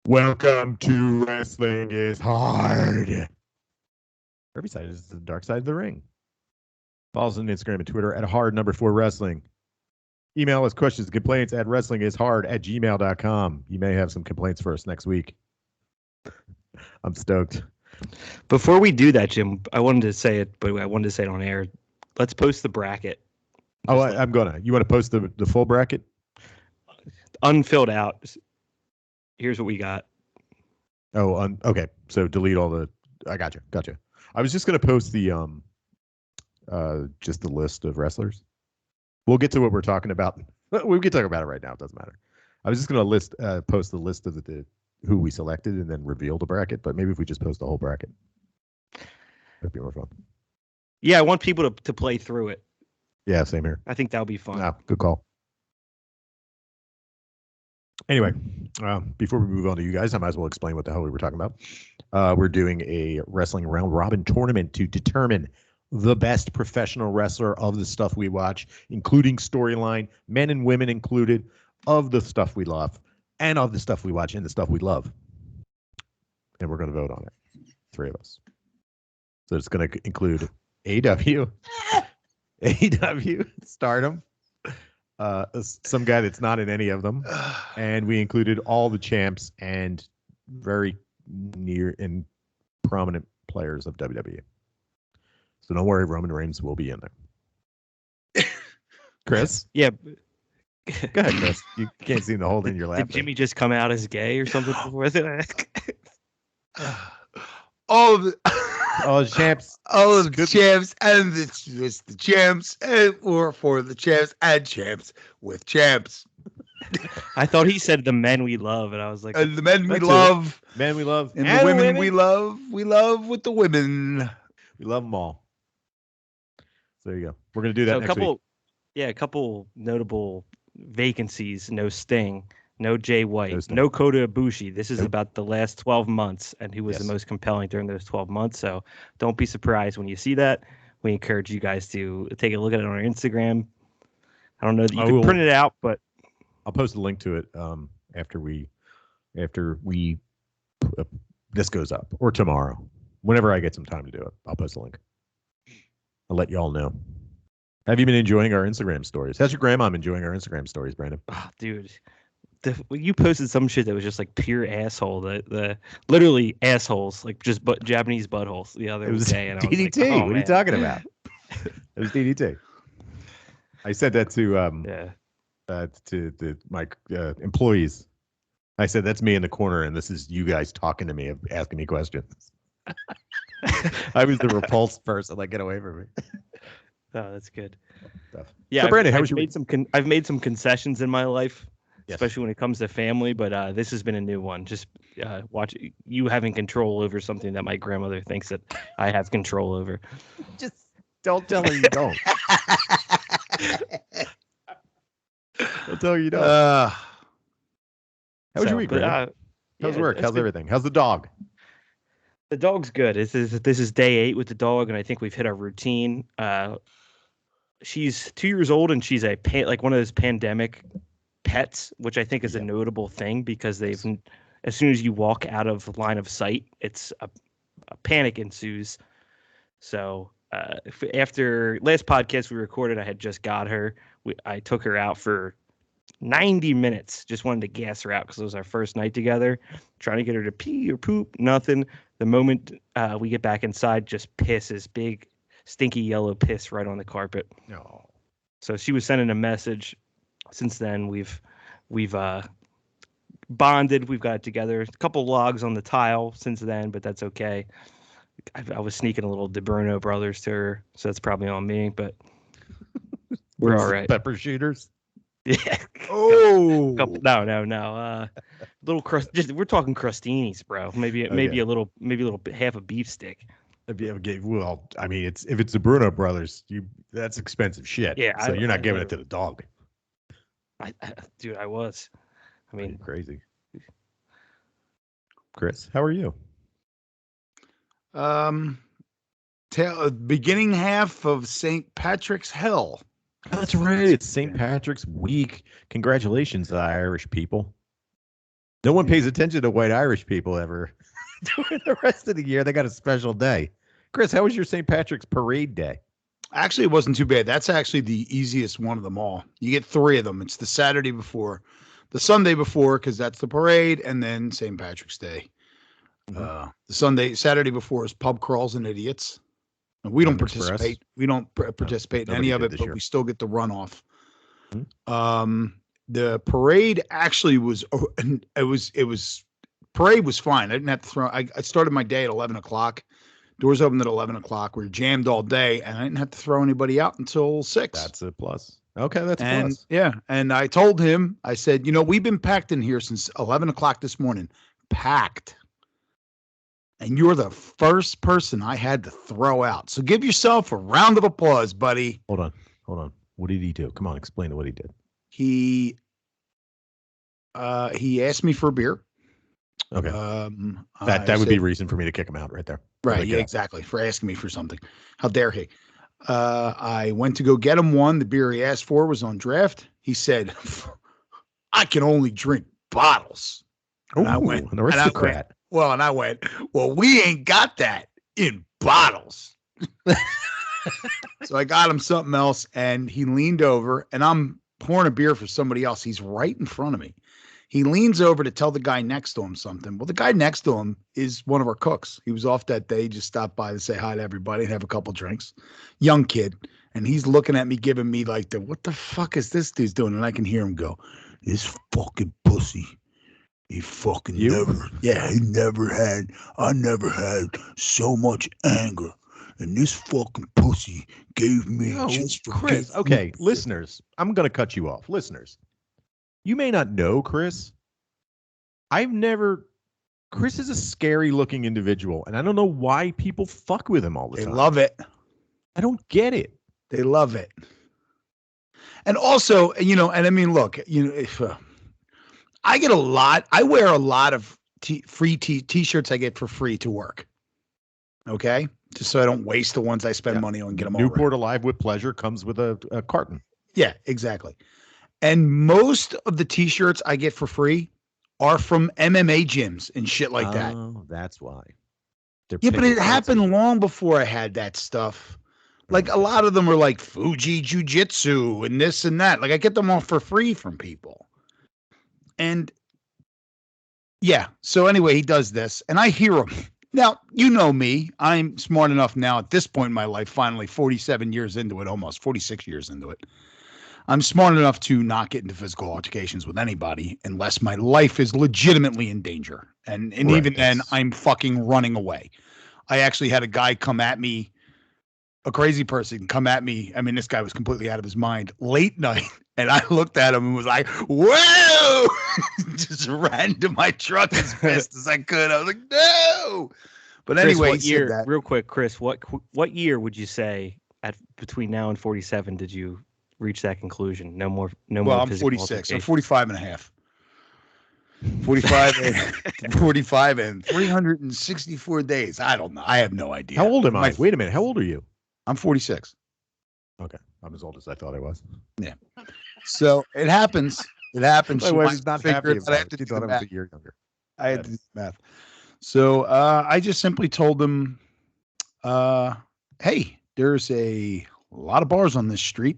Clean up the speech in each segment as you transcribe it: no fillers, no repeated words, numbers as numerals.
Welcome to Wrestling is Hard. Every side is the dark side of the ring. Follow us on Instagram and Twitter at hard4wrestling. Email us questions and complaints at wrestlingishard@gmail.com. You may have some complaints for us next week. I'm stoked. Before we do that, Jim, I wanted to say it, but I wanted to say it on air. Let's post the bracket. I'm gonna. You want to post the full bracket? Unfilled out. Here's what we got. Oh, okay. So delete all the. I gotcha. I was just gonna post the just the list of wrestlers. We'll get to what we're talking about. We can talk about it right now. It doesn't matter. I was just gonna post the list of the who we selected and then reveal the bracket. But maybe if we just post the whole bracket, that'd be more fun. Yeah, I want people to play through it. Yeah, same here. I think that'll be fun. No, good call. Anyway, before we move on to you guys, I might as well explain what the hell we were talking about. We're doing a wrestling round robin tournament to determine the best professional wrestler of the stuff we watch, including storyline, men and women included, of the stuff we love, and of the stuff we watch and the stuff we love. And we're going to vote on it, 3 of us. So it's going to include AW, Stardom, some guy that's not in any of them, and we included all the champs and very near and prominent players of WWE. So don't worry, Roman Reigns will be in there. Chris? Yeah. Go ahead, Chris. You can't seem to hold in your laughter. Did Jimmy just come out as gay or something before that? All the champs. All of the champs and it's the champs or for the champs and champs with champs. I thought he said the men we love, and I was like, And the men we That's love. Men we love. And the women we love. We love with the women. We love them all. So there you go. We're going to do that next week. Yeah, a couple notable vacancies. No Sting, no Jay White, Sting. no Kota Ibushi. This is Nope. about the last 12 months, and who was the most compelling during those 12 months. So don't be surprised when you see that. We encourage you guys to take a look at it on our Instagram. I don't know that you can print it out, but I'll post a link to it after we this goes up, or tomorrow. Whenever I get some time to do it, I'll post a link. I'll let you all know. Have you been enjoying our Instagram stories? How's your grandma enjoying our Instagram stories, Brandon? oh, dude, you posted some shit that was just like pure asshole. The literally assholes, like just Japanese buttholes the other day. And DDT. I was like, what are you talking about? It was DDT. I said that to my employees. I said that's me in the corner, and this is you guys talking to me, asking me questions. I was the repulsed person. Like, get away from me. Oh, that's good. Stuff. Yeah, So, Brandon, I've made some concessions in my life, Yes. especially when it comes to family. But this has been a new one. Just watch you having control over something that my grandmother thinks that I have control over. Just don't tell her you don't. Don't tell her you don't. How was your week, Brandon? How's work? How's everything? How's the dog? The dog's good. This is day 8 with the dog, and I think we've hit our routine. She's 2 years old, and she's like one of those pandemic pets, which I think is a notable thing because as soon as you walk out of line of sight, it's a panic ensues. So after last podcast we recorded, I had just got her. I took her out for 90 minutes. Just wanted to gas her out because it was our first night together. Trying to get her to pee or poop, nothing. The moment we get back inside, just pisses, big, stinky yellow piss right on the carpet. No. So she was sending a message. Since then, we've bonded. We've got it together. A couple logs on the tile since then, but that's okay. I was sneaking a little DeBruno Brothers to her, so that's probably on me. But we're all right. Pepper shooters. Yeah. Oh. No. Little crust. We're talking crustinis, bro. Maybe a little half a beef stick. Well, I mean, if it's the Bruno Brothers, that's expensive shit. Yeah. So you're not giving it to the dog. Dude, I was. I mean, crazy. Chris, how are you? Beginning half of St. Patrick's Hell. Oh, that's right. It's St. Patrick's week. Congratulations, Irish people. No one pays attention to white Irish people ever. During the rest of the year, they got a special day. Chris, how was your St. Patrick's Parade Day? Actually, it wasn't too bad. That's actually the easiest one of them all. You get 3 of them. It's the Saturday before, the Sunday before, because that's the parade, and then St. Patrick's Day. The Saturday before is pub crawls and idiots. And we don't participate. We don't participate in any of it, but we still get the runoff. The parade actually was. Parade was fine. I didn't have to throw. I started my day at 11 o'clock. Doors opened at 11 o'clock. We were jammed all day, and I didn't have to throw anybody out until 6. That's a plus. Okay, that's a plus. Yeah, and I told him, I said, we've been packed in here since 11 o'clock this morning. Packed. And you're the first person I had to throw out. So give yourself a round of applause, buddy. Hold on. What did he do? Come on, explain what he did. He asked me for a beer. Okay. That would be reason for me to kick him out right there. Right. Yeah, exactly. For asking me for something. How dare he? I went to go get him one. The beer he asked for was on draft. He said, I can only drink bottles. And I went, an aristocrat. And I went, well, we ain't got that in bottles. So I got him something else, and he leaned over, and I'm pouring a beer for somebody else. He's right in front of me. He leans over to tell the guy next to him something. Well, the guy next to him is one of our cooks. He was off that day, just stopped by to say hi to everybody and have a couple drinks. Young kid. And he's looking at me, giving me like what the fuck is this dude's doing? And I can hear him go, this fucking pussy. He fucking I never had so much anger. And this fucking pussy gave me just for Chris. Okay, listeners, I'm going to cut you off. Listeners, you may not know Chris. Chris is a scary looking individual, and I don't know why people fuck with him all the time. They love it. I don't get it. They love it. And also, and I mean, look, if I wear a lot of free t-shirts I get for free to work. Okay? Just so I don't waste the ones I spend money on and get them all. Newport Alive with Pleasure comes with a carton. Yeah, exactly. And most of the t-shirts I get for free are from MMA gyms and shit like that. Oh, that's why. But it happened long before I had that stuff. Like a lot of them are like Fuji Jiu-Jitsu and this and that. Like I get them all for free from people. And yeah, so anyway, he does this and I hear him. Now, you know me, I'm smart enough now at this point in my life, finally 47 years into it, almost 46 years into it. I'm smart enough to not get into physical altercations with anybody unless my life is legitimately in danger. And right, even then I'm fucking running away. I actually had a guy come at me, a crazy person come at me. I mean, this guy was completely out of his mind late night. And I looked at him and was like, whoa, just ran to my truck as fast as I could. I was like, no. But Chris, anyway, what year, real quick, Chris, what year would you say between now and 47 did you reach that conclusion? No more. Well, I'm 46. I'm 45 and a half. 45 and 364 days. I don't know. I have no idea. How old am I? Wait a minute. How old are you? I'm 46. Okay. I'm as old as I thought I was. Yeah. So it happens. It happens. My wife's not happy about it. She thought I was a year younger. I had to do math. So I just simply told them, hey, there's a lot of bars on this street.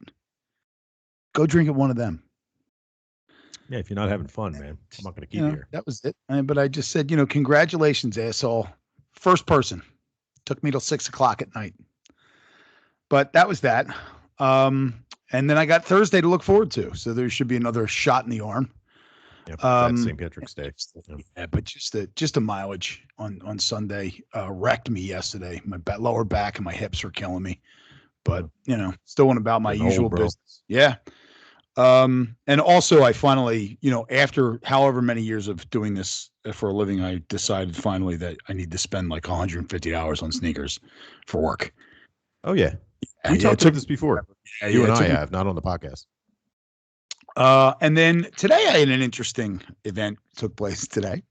Go drink at one of them. Yeah, if you're not having fun, man, I'm not going to keep you here. That was it. But I just said, congratulations, asshole. First person. Took me till 6 o'clock at night. But that was that. And then I got Thursday to look forward to. So there should be another shot in the arm. Yeah, that's St. Patrick's Day. Yeah, but just a mileage on Sunday wrecked me yesterday. My lower back and my hips were killing me. But, still went about my usual business. Yeah. And also I finally, after however many years of doing this for a living, I decided finally that I need to spend like 150 hours on sneakers for work. Oh yeah. We talked about this before. You and I have, not on the podcast. And then today I had an interesting event took place today.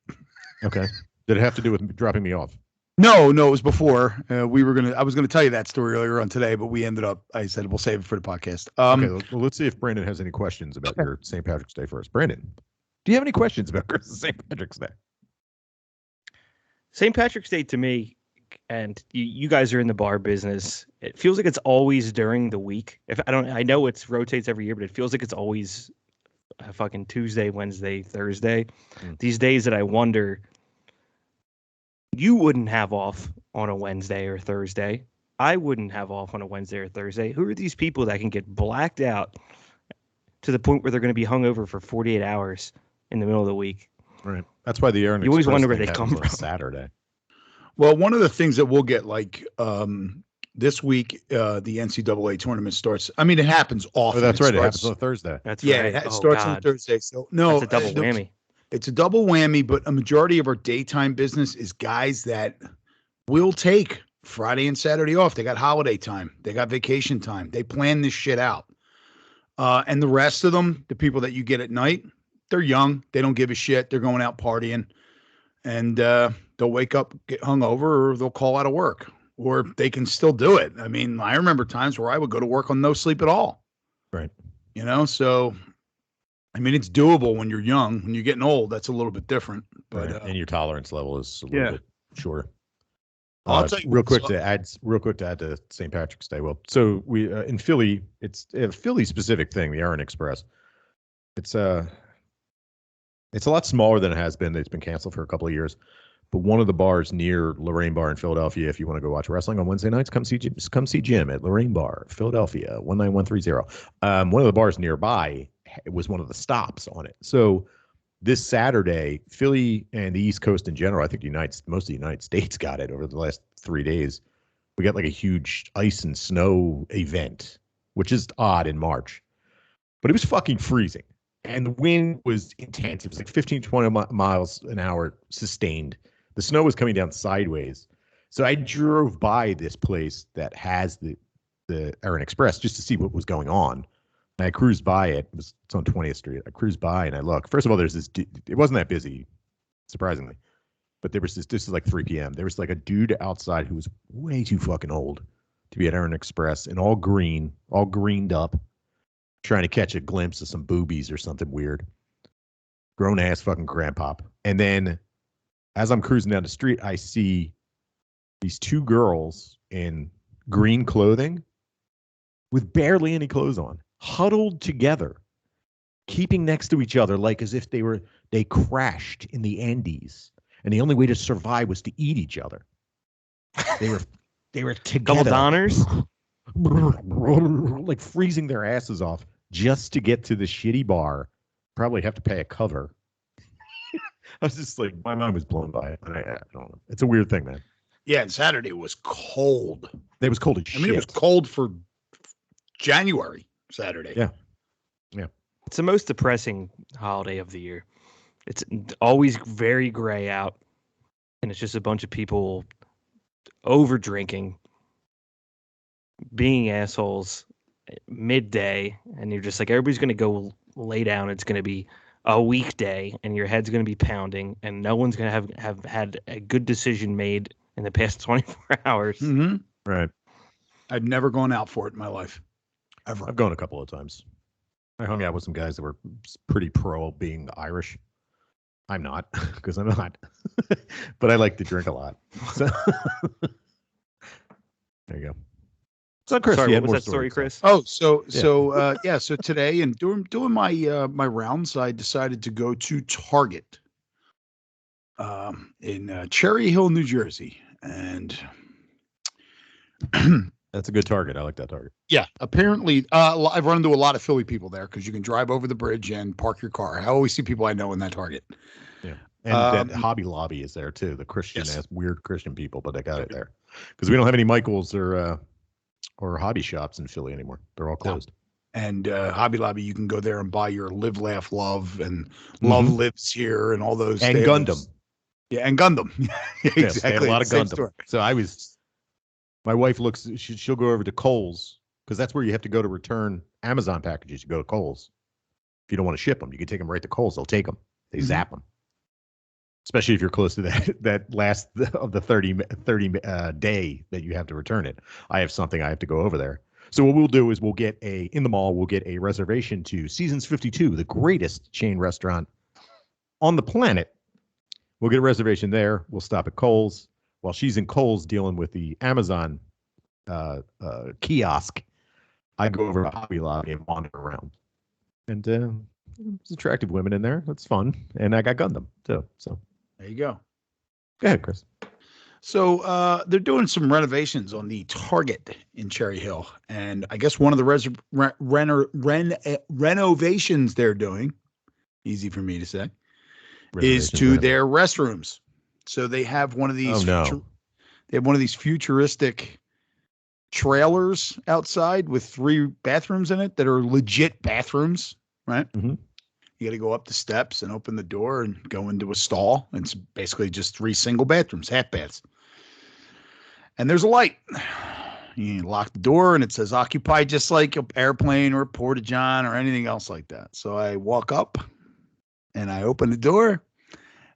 Okay. Did it have to do with dropping me off? No, it was before. I was gonna tell you that story earlier on today, but we ended up. I said we'll save it for the podcast. Okay, well, let's see if Brandon has any questions about your St. Patrick's Day first. Brandon. Do you have any questions about St. Patrick's Day? St. Patrick's Day to me, and you guys are in the bar business. It feels like it's always during the week. I know it rotates every year, but it feels like it's always a fucking Tuesday, Wednesday, Thursday. These days that I wonder, you wouldn't have off on a Wednesday or Thursday. I wouldn't have off on a Wednesday or Thursday. Who are these people that can get blacked out to the point where they're going to be hungover for 48 hours in the middle of the week? Right. That's why the Aaron You always Express wonder where thing they come happens on from. Saturday. Well, one of the things that we'll get, like this week, the NCAA tournament starts. I mean, it happens often. Oh, that's right. It happens starts, on Thursday. That's yeah, right. it starts on God. Thursday. So no, That's a double whammy. It's a double whammy, but a majority of our daytime business is guys that will take Friday and Saturday off. They got holiday time. They got vacation time. They plan this shit out. And the rest of them, the people that you get at night, they're young. They don't give a shit. They're going out partying. And they'll wake up, get hungover, or they'll call out of work. Or they can still do it. I mean, I remember times where I would go to work on no sleep at all. Right. You know, so, I mean, it's doable when you're young. When you're getting old, that's a little bit different. But Right. And your tolerance level is a little bit shorter. I'll tell you real quick to add to St. Patrick's Day. Well, so we in Philly, it's a Philly specific thing. The Aaron Express. It's a lot smaller than it has been. It's been canceled for a couple of years. But one of the bars near Lorraine Bar in Philadelphia, if you want to go watch wrestling on Wednesday nights, come see Jim at Lorraine Bar, Philadelphia, 19130. One of the bars nearby was one of the stops on it. So this Saturday, Philly and the East Coast in general, I think most of the United States got it over the last 3 days. We got like a huge ice and snow event, which is odd in March. But it was fucking freezing. And the wind was intense. It was like 15, 20 miles an hour sustained. The snow was coming down sideways. So I drove by this place that has the Aaron Express just to see what was going on. And I cruised by it. It's on 20th Street. I cruised by and I look. First of all, there's this. It wasn't that busy, surprisingly. But there was this is like 3 p.m. There was like a dude outside who was way too fucking old to be at Aaron Express and all greened up, trying to catch a glimpse of some boobies or something weird. Grown ass fucking grandpop. And then as I'm cruising down the street, I see these two girls in green clothing with barely any clothes on, huddled together, keeping next to each other like as if they crashed in the Andes. And the only way to survive was to eat each other. They were together. Double Donners? Like freezing their asses off just to get to the shitty bar. Probably have to pay a cover. I was just like, my mind was blown by it. I don't know. It's a weird thing, man. yeah, and Saturday was cold. It was cold as shit. I mean, it was cold for January, Saturday. Yeah. It's the most depressing holiday of the year. It's always very gray out, and it's just a bunch of people over drinking, being assholes midday, and you're just like, everybody's going to go lay down. It's going to be a weekday, and your head's going to be pounding, and no one's going to have had a good decision made in the past 24 hours. Mm-hmm. Right. I've never gone out for it in my life, ever. I've gone a couple of times. I hung out with some guys that were pretty pro being Irish. I'm not, because I'm not. But I like to drink a lot. So there you go. So Chris, Sorry, you what had was more that story, stories. Chris? Oh, so today and doing my rounds, I decided to go to Target in Cherry Hill, New Jersey, and That's a good target. I like that target. yeah, apparently I've run into a lot of Philly people there because you can drive over the bridge and park your car. I always see people I know in that Target. Yeah. And that Hobby Lobby is there too. The Christian ass weird Christian people, but they got it there. Because we don't have any Michaels or hobby shops in Philly anymore. They're all closed. And Hobby Lobby, you can go there and buy your Live, Laugh, Love, and Love Lives Here, and all those. And Gundam. Yeah, and Gundam. Exactly. Yes, they have a lot of Same Gundam. store. So my wife looks. She'll go over to Kohl's because that's where you have to go to return Amazon packages. You go to Kohl's. If you don't want to ship them, you can take them right to Kohl's. They'll take them. They zap them. Especially if you're close to that last of the 30 day that you have to return it. I have something I have to go over there. So what we'll do is we'll get a reservation to Seasons 52, the greatest chain restaurant on the planet. We'll get a reservation there. We'll stop at Kohl's. While she's in Kohl's dealing with the Amazon kiosk, I go over to Hobby Lobby and wander around. And there's attractive women in there. That's fun. And I got Gundam too. So there you go. Go ahead, Chris. So they're doing some renovations on the Target in Cherry Hill. And I guess one of the renovations they're doing, easy for me to say, is to their restrooms. So they have one of these they have one of these futuristic trailers outside with 3 bathrooms in it that are legit bathrooms, right? Mm-hmm. You got to go up the steps and open the door and go into a stall. And it's basically just 3 single bathrooms, half baths. And there's a light. You lock the door and it says occupied, just like an airplane or a porta-john or anything else like that. So I walk up and I open the door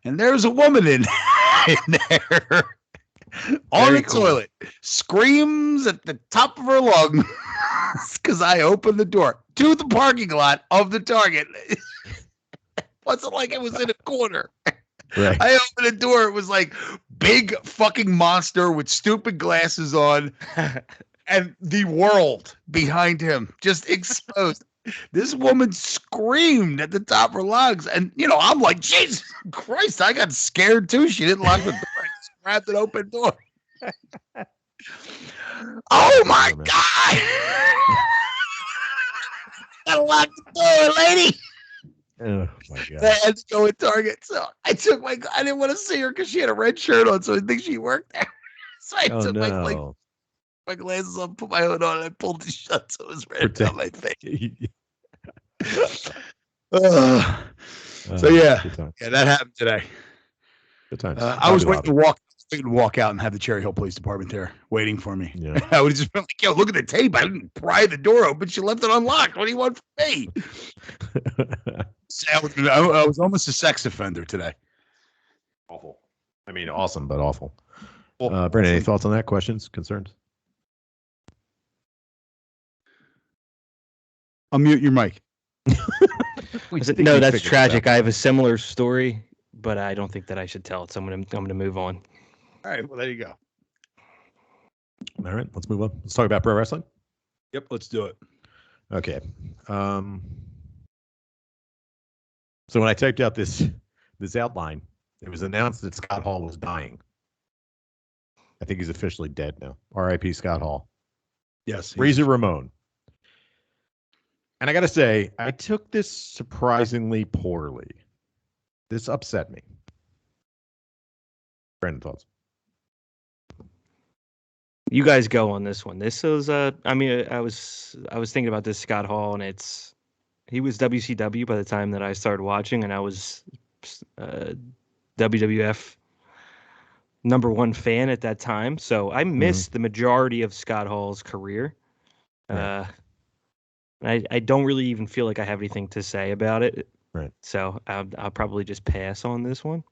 and there's a woman in there on the toilet, screams at the top of her lungs because I opened the door to the parking lot of the Target. Wasn't like it was in a corner. Right. I opened the door. It was like big fucking monster with stupid glasses on and the world behind him just exposed. This woman screamed at the top of her lungs. And, I'm like, Jesus Christ, I got scared too. She didn't lock the door. I just grabbed an open door. Oh my God. Gotta lock the door, lady. Oh my God. I had to go at Target. So I didn't want to see her because she had a red shirt on. So I think she worked there. So I took my glasses off, put my hood on, and I pulled it shut so it was red down my face. So yeah, that happened today. Good times. I was waiting to walk out and have the Cherry Hill Police Department there waiting for me. Yeah. I would have just been like, yo, look at the tape. I didn't pry the door open. She left it unlocked. What do you want from me? I was almost a sex offender today. Awful. I mean, awesome, but awful. Brandon, any thoughts on that? Questions, concerns? Unmute your mic. No, that's tragic. I have a similar story, but I don't think that I should tell it. So I'm going to move on. All right. Well, there you go. All right. Let's move on. Let's talk about pro wrestling. Yep. Let's do it. Okay. So when I typed out this outline, it was announced that Scott Hall was dying. I think he's officially dead now. R.I.P. Scott Hall. Yes. Razor Ramon. And I got to say, I took this surprisingly poorly. This upset me. Brandon, thoughts? You guys go on this one. This was, I was thinking about this Scott Hall, and he was WCW by the time that I started watching, and I was WWF #1 fan at that time. So I missed the majority of Scott Hall's career. Right. I don't really even feel like I have anything to say about it. Right. So I'll probably just pass on this one.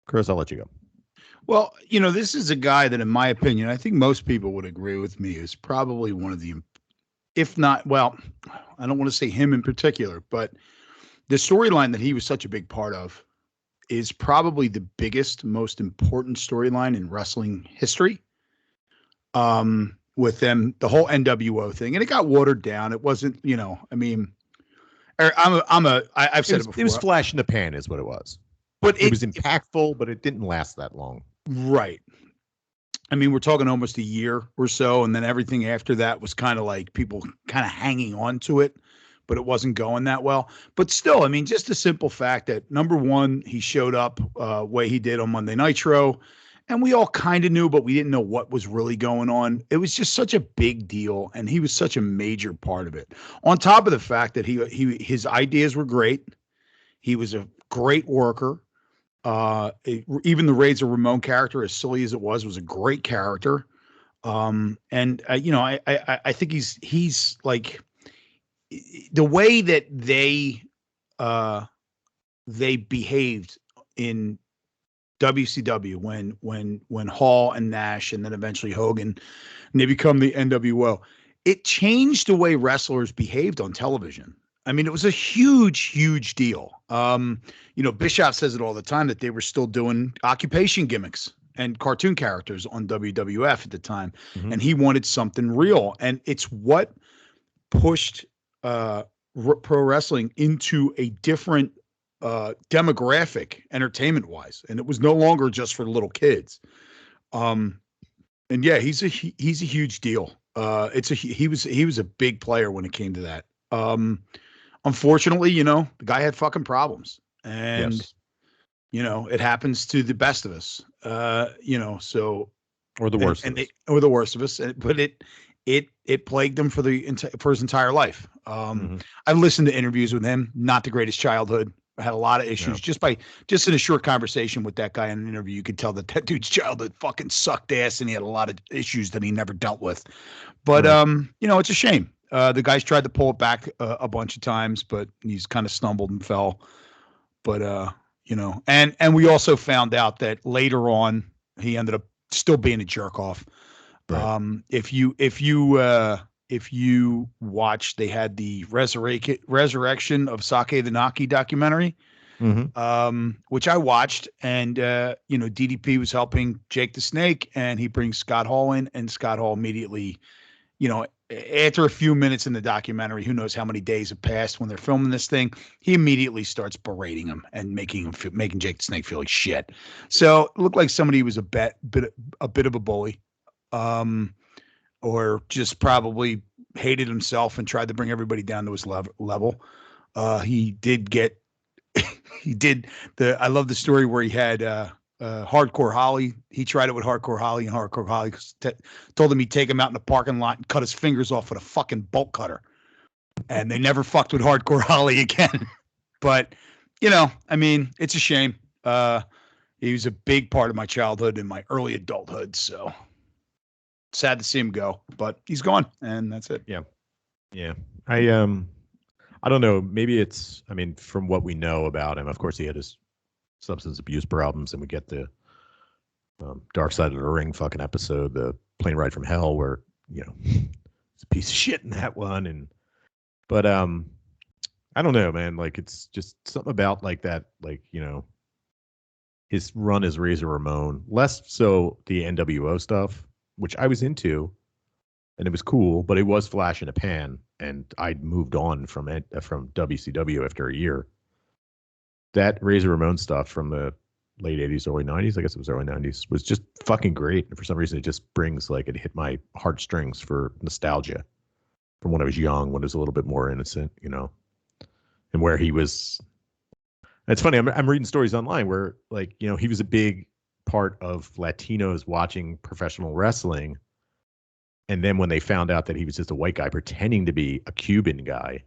Chris, I'll let you go. Well, this is a guy that, in my opinion, I think most people would agree with me, is probably one of the, if not, well, I don't want to say him in particular, but the storyline that he was such a big part of is probably the biggest, most important storyline in wrestling history. With them, the whole NWO thing, and it got watered down. It wasn't, I've said it before. It was flash in the pan, is what it was. But it was impactful, but it didn't last that long. Right. I mean, we're talking almost a year or so, and then everything after that was kind of like people kind of hanging on to it, but it wasn't going that well. But still, I mean, just the simple fact that, #1, he showed up way he did on Monday Nitro, and we all kind of knew, but we didn't know what was really going on. It was just such a big deal, and he was such a major part of it. On top of the fact that his ideas were great. He was a great worker. Even the Razor Ramon character, as silly as it was a great character. I think he's like, the way that they behaved in WCW when Hall and Nash and then eventually Hogan, and they become the NWO. It changed the way wrestlers behaved on television. I mean, it was a huge, huge deal. Bischoff says it all the time that they were still doing occupation gimmicks and cartoon characters on WWF at the time, and he wanted something real, and it's what pushed pro wrestling into a different demographic, entertainment wise, and it was no longer just for little kids. And yeah, he's a huge deal. He was a big player when it came to that. Unfortunately, the guy had fucking problems, and Yes. it happens to the best of us. So Or the worst. or the worst of us. But it plagued him for his entire life. I've listened to interviews with him. Not the greatest childhood. I had a lot of issues just in a short conversation with that guy in an interview. You could tell that dude's childhood fucking sucked ass, and he had a lot of issues that he never dealt with. But it's a shame. The guy's tried to pull it back a bunch of times, but he's kind of stumbled and fell. But and we also found out that later on he ended up still being a jerk off. Right. If you watch, they had the resurrection of Sake the Naki documentary, which I watched, and DDP was helping Jake the Snake, and he brings Scott Hall in, and Scott Hall immediately, after a few minutes in the documentary, who knows how many days have passed when they're filming this thing, he immediately starts berating him and making Jake the Snake feel like shit. So it looked like somebody was a bit of a bully. Or just probably hated himself and tried to bring everybody down to his level. He did get, I love the story where he had Hardcore Holly. He tried it with Hardcore Holly, and Hardcore Holly told him he'd take him out in the parking lot and cut his fingers off with a fucking bolt cutter. And they never fucked with Hardcore Holly again. But, it's a shame. He was a big part of my childhood and my early adulthood, so sad to see him go, but he's gone, and that's it. Yeah. I don't know. Maybe it's. I mean, from what we know about him, of course, he had his substance abuse problems, and we get the Dark Side of the Ring fucking episode, the plane ride from hell, where it's a piece of shit in that one, but I don't know, man. Like, it's just something about like that, like his run as Razor Ramon, less so the NWO stuff, which I was into, and it was cool, but it was flash in a pan, and I'd moved on from WCW after a year. That Razor Ramon stuff from the late 80s, early 90s, I guess it was early 90s, was just fucking great. And for some reason, it just brings, like, it hit my heartstrings for nostalgia from when I was young, when I was a little bit more innocent, and where he was. It's funny, I'm reading stories online where, like, he was a big part of Latinos watching professional wrestling, and then when they found out that he was just a white guy pretending to be a Cuban guy,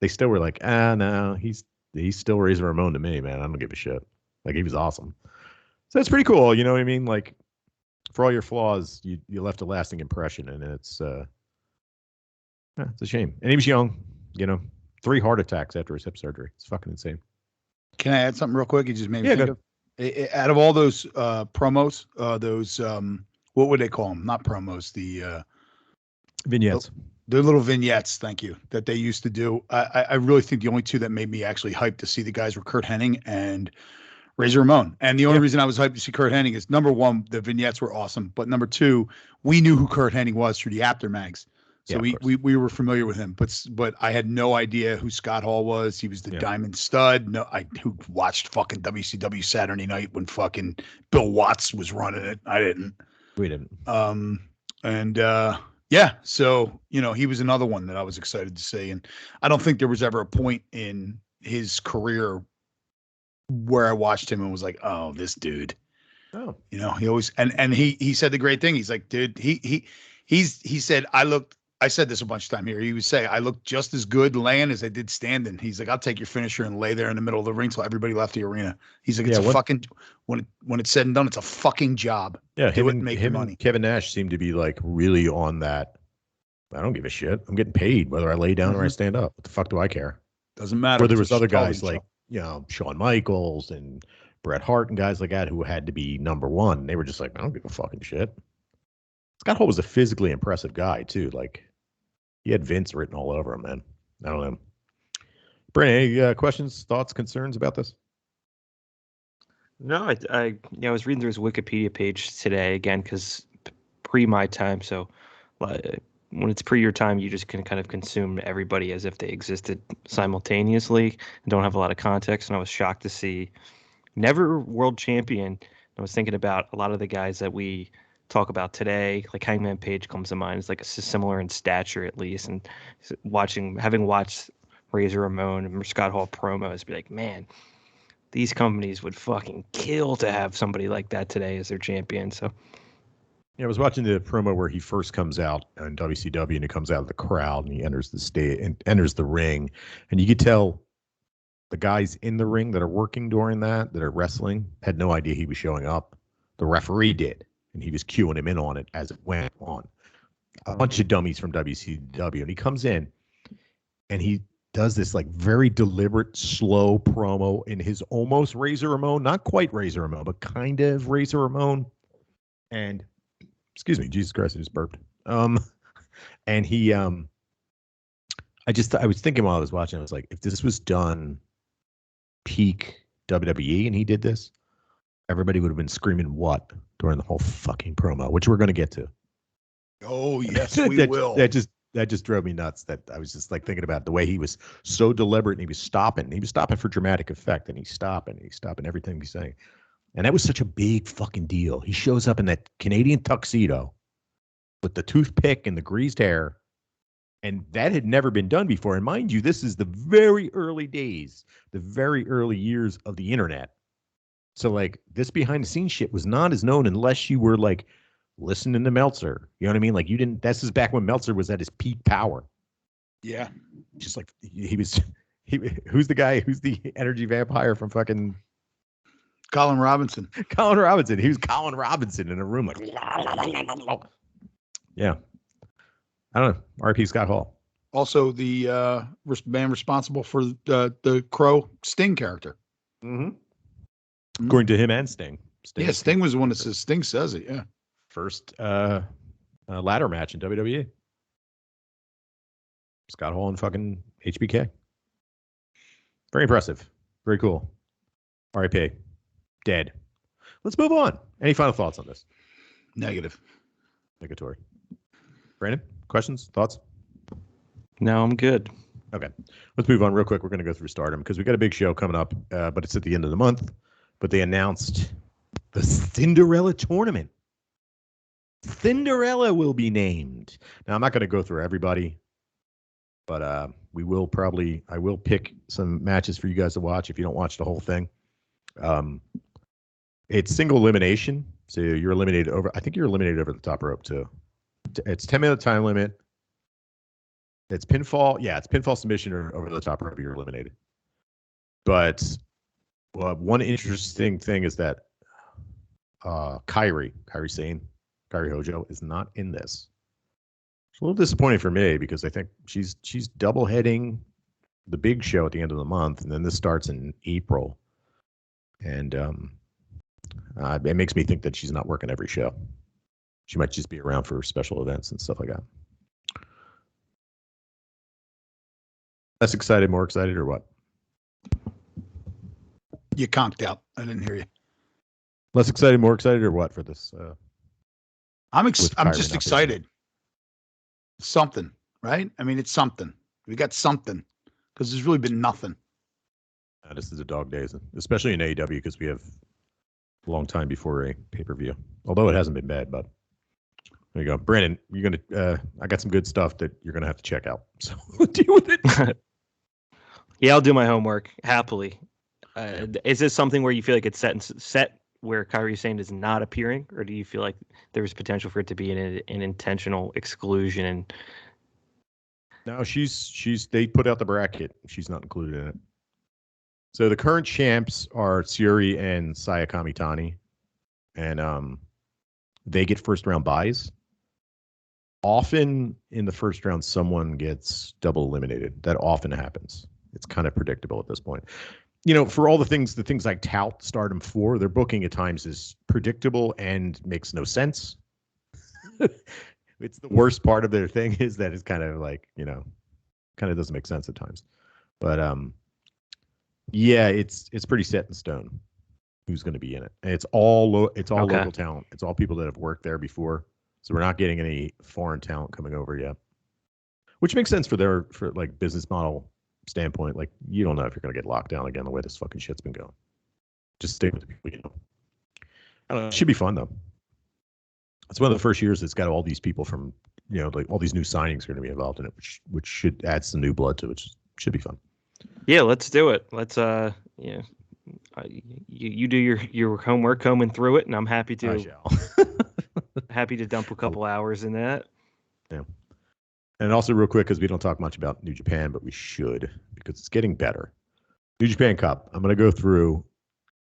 they still were like, no, he's still Razor Ramon to me, man. I don't give a shit. Like, he was awesome. So that's pretty cool. You know what I mean? Like, for all your flaws, you left a lasting impression, and it's a shame. And he was young. 3 heart attacks after his hip surgery. It's fucking insane. Can I add something real quick? You just made me think of. Out of all those promos, those what would they call them? Not promos, the vignettes. The little vignettes, thank you, that they used to do. I really think the only two that made me actually hyped to see the guys were Kurt Hennig and Razor Ramon. And the only reason I was hyped to see Kurt Hennig is, number one, the vignettes were awesome. But number two, we knew who Kurt Hennig was through the After Mags. So we were familiar with him, but I had no idea who Scott Hall was. He was the Diamond Stud. Who watched fucking WCW Saturday Night when fucking Bill Watts was running it. I didn't. We didn't. So he was another one that I was excited to see, and I don't think there was ever a point in his career where I watched him and was like, oh, this dude. Oh, he always and he said the great thing. He's like, dude, he said, I said this a bunch of time here. He would say, I look just as good laying as I did standing. He's like, I'll take your finisher and lay there in the middle of the ring till everybody left the arena. He's like, it's fucking, when it's said and done, it's a fucking job. Yeah. Do it and make your money. Kevin Nash seemed to be like really on that. I don't give a shit. I'm getting paid whether I lay down or I stand up. What the fuck do I care? Doesn't matter. Where there was other guys like, Shawn Michaels and Bret Hart and guys like that who had to be number one. They were just like, I don't give a fucking shit. Scott Hall was a physically impressive guy too. Like, he had Vince written all over him, man. I don't know. Brandon, any questions, thoughts, concerns about this? No, I was reading through his Wikipedia page today again because pre my time. So when it's pre your time, you just can kind of consume everybody as if they existed simultaneously and don't have a lot of context. And I was shocked to see never world champion. I was thinking about a lot of the guys that we talk about today, like Hangman Page comes to mind. It's like similar in stature at least. And having watched Razor Ramon and Scott Hall promos, be like, man, these companies would fucking kill to have somebody like that today as their champion. So, yeah, I was watching the promo where he first comes out in WCW and he comes out of the crowd and he enters the stage and enters the ring, and you could tell the guys in the ring that are working during that are wrestling had no idea he was showing up. The referee did, and he was cueing him in on it as it went on. A bunch of dummies from WCW, and he comes in and he does this like very deliberate, slow promo in his almost Razor Ramon, not quite Razor Ramon, but kind of Razor Ramon. And excuse me, Jesus Christ, I just burped. And he, I was thinking while I was watching, I was like, if this was done peak WWE and he did this, everybody would have been screaming what during the whole fucking promo, which we're going to get to. Oh yes, we will. That just drove me nuts. That I was just like thinking about the way he was so deliberate and he was stopping. He was stopping for dramatic effect, and he's stopping everything he's saying. And that was such a big fucking deal. He shows up in that Canadian tuxedo with the toothpick and the greased hair, and that had never been done before. And mind you, this is the very early days, the very early years of the internet. So like this behind the scenes shit was not as known unless you were like listening to Meltzer. You know what I mean? Like you didn't. This is back when Meltzer was at his peak power. Yeah, just like he was. Who's the guy? Who's the energy vampire from fucking Colin Robinson? Colin Robinson. He was Colin Robinson in a room like. Yeah, I don't know. R.I.P. Scott Hall. Also, the man responsible for the Crow Sting character. Mm-hmm. According to him and Sting. Sting was the one that says Sting says it. Yeah. First ladder match in WWE. Scott Hall and fucking HBK. Very impressive. Very cool. R.I.P. Dead. Let's move on. Any final thoughts on this? Negative. Negatory. Brandon, questions, thoughts? No, I'm good. Okay. Let's move on real quick. We're going to go through Stardom because we got a big show coming up, but it's at the end of the month. But they announced the Cinderella tournament. Cinderella will be named. Now, I'm not going to go through everybody, but I will pick some matches for you guys to watch if you don't watch the whole thing. It's single elimination, so you're eliminated over. I think you're eliminated over the top rope too. It's 10-minute time limit. It's pinfall. Yeah, it's pinfall submission or over the top rope. You're eliminated. But one interesting thing is that Kairi Sane. Kairi Hojo is not in this. It's a little disappointing for me because I think she's double heading the big show at the end of the month, and then this starts in April, and it makes me think that she's not working every show. She might just be around for special events and stuff like that. Less excited, more excited, or what? You conked out. I didn't hear you. Less excited, more excited, or what for this? I'm just excited. Something, right? I mean, it's something. We got something because there's really been nothing. This is a dog days, especially in AEW because we have a long time before a pay-per-view. Although it hasn't been bad, but there you go. Brandon, you're gonna. I got some good stuff that you're gonna have to check out. So deal with it. Yeah, I'll do my homework happily. Is this something where you feel like it's set where Kairi Sane is not appearing, or do you feel like there's potential for it to be an intentional exclusion? And no, they put out the bracket. She's not included in it. So the current champs are Tsuri and Saya Kamitani, and they get first round buys. Often in the first round, someone gets double eliminated. That often happens. It's kind of predictable at this point. You know, for all the things I tout Stardom for, their booking at times is predictable and makes no sense. It's the worst part of their thing is that it's kind of like, kind of doesn't make sense at times. But Yeah, it's pretty set in stone who's going to be in it. And it's all Okay. local talent. It's all people that have worked there before. So we're not getting any foreign talent coming over yet, which makes sense for like business model standpoint. Like you don't know if you're going to get locked down again the way this fucking shit's been going. Just stay with the people you know. I don't know. It should be fun though. It's one of the first years that's got all these people from like all these new signings are going to be involved in it, which should add some new blood to it, which should be fun. Yeah, let's do it. Let's you do your homework combing through it, and I'm happy I to shall. happy to dump a couple hours in that. Yeah. And also real quick, because we don't talk much about New Japan, but we should because it's getting better. New Japan Cup. I'm going to go through.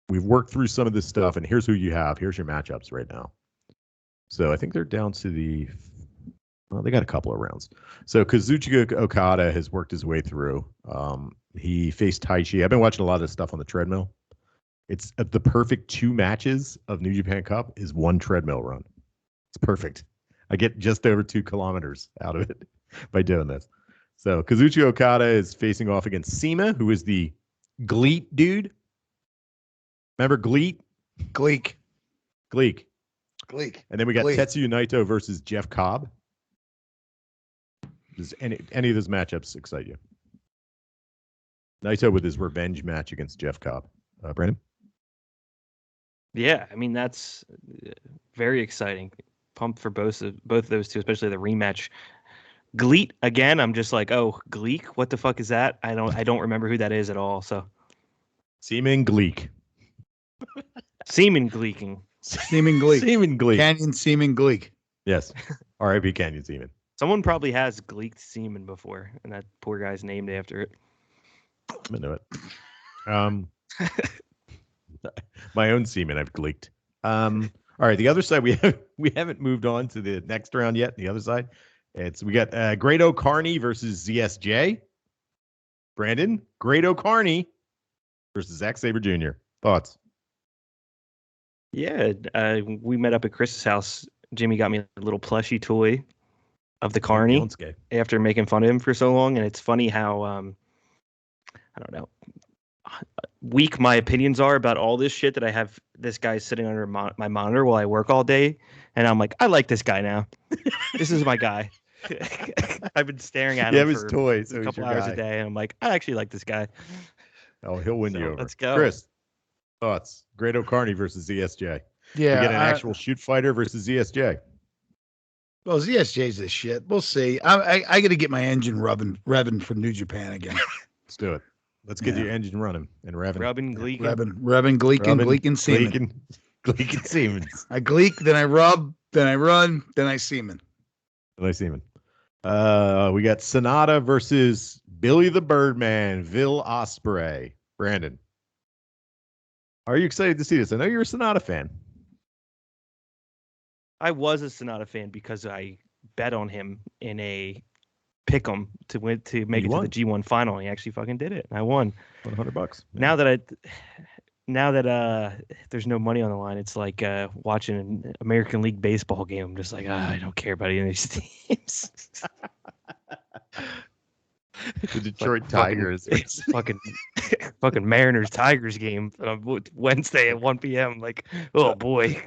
We've worked through some of this stuff, and here's who you have. Here's your matchups right now. So I think they're down to they got a couple of rounds. So Kazuchika Okada has worked his way through. He faced Taichi. I've been watching a lot of this stuff on the treadmill. It's the perfect 2 matches of New Japan Cup is 1 treadmill run. It's perfect. I get just over 2 kilometers out of it by doing this. So Kazuchika Okada is facing off against Sema, who is the Gleek dude. Remember Gleek? Gleek. And then we got Tetsuya Naito versus Jeff Cobb. Does any of those matchups excite you? Naito with his revenge match against Jeff Cobb. Brandon? Yeah, I mean that's very exciting. Pumped for both of those two, especially the rematch. Gleek again. I'm just like, oh, Gleek. What the fuck is that? I don't remember who that is at all. So Seaman Gleek. Seaman Gleeking. Seaman Gleek. Seaman Gleek. Canyon Seaman Gleek. Yes. R.I.P. Canyon Seaman. Someone probably has gleeked semen before, and that poor guy's named after it. I know it. My own semen I've gleeked. All right, the other side we haven't moved on to the next round yet. The other side, we got Grado Carney versus ZSJ. Brandon, Grado Carney versus Zack Sabre Jr. Thoughts? Yeah, we met up at Chris's house. Jimmy got me a little plushie toy of the Carney after making fun of him for so long, and it's funny how I don't know, weak my opinions are about all this shit that I have this guy sitting under my monitor while I work all day, and I'm like, I like this guy now. This is my guy. I've been staring at him for toy, so a couple hours a day, and I'm like, I actually like this guy. Oh, he'll win you over. Let's go. Chris, thoughts? Grado Carney versus ZSJ. Yeah. We get an actual shoot fighter versus ZSJ. Well, ZSJ's this shit. We'll see. I got to get my engine revving for New Japan again. Let's do it. Let's get your engine running and revving. Rubbing, gleeking. Revving, gleeking, semen. Gleeking semen. I gleek, then I rub, then I run, then I semen. We got Sonata versus Billy the Birdman, Vil Ospreay. Brandon, are you excited to see this? I know you're a Sonata fan. I was a Sonata fan because I bet on him in a pick'em to make it to the G1 final. And he actually fucking did it. And I won $100. Yeah. Now that there's no money on the line, it's like watching an American League baseball game. I'm just like, I don't care about any of these teams. The Detroit Tigers. It's fucking Mariners Tigers game on Wednesday at 1 p.m. Like, oh boy.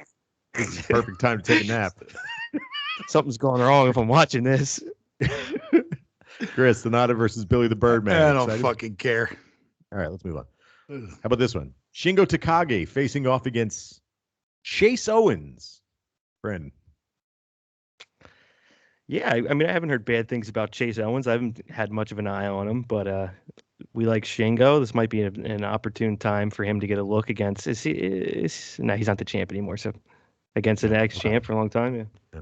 This is perfect time to take a nap. Something's going wrong if I'm watching this. Chris, Sonata versus Billy the Birdman. I don't fucking care. All right, let's move on. How about this one? Shingo Takagi facing off against Chase Owens. Brandon. Yeah, I mean, I haven't heard bad things about Chase Owens. I haven't had much of an eye on him, but we like Shingo. This might be an opportune time for him to get a look against. No, he's not the champ anymore. So against an ex-champ for a long time, yeah.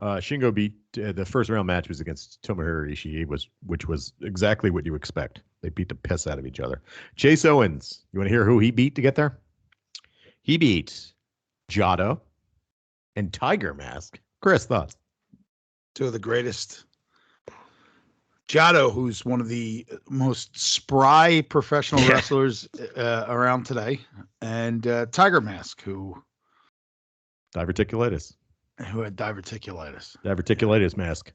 Shingo beat the first round match was against Tomohiro Ishii, which was exactly what you expect. They beat the piss out of each other. Chase Owens, you want to hear who he beat to get there? He beat Jado and Tiger Mask. Chris, thoughts? Two of the greatest. Jado, who's one of the most spry professional wrestlers around today, and Tiger Mask, who diverticulitis. Who had diverticulitis. Diverticulitis mask.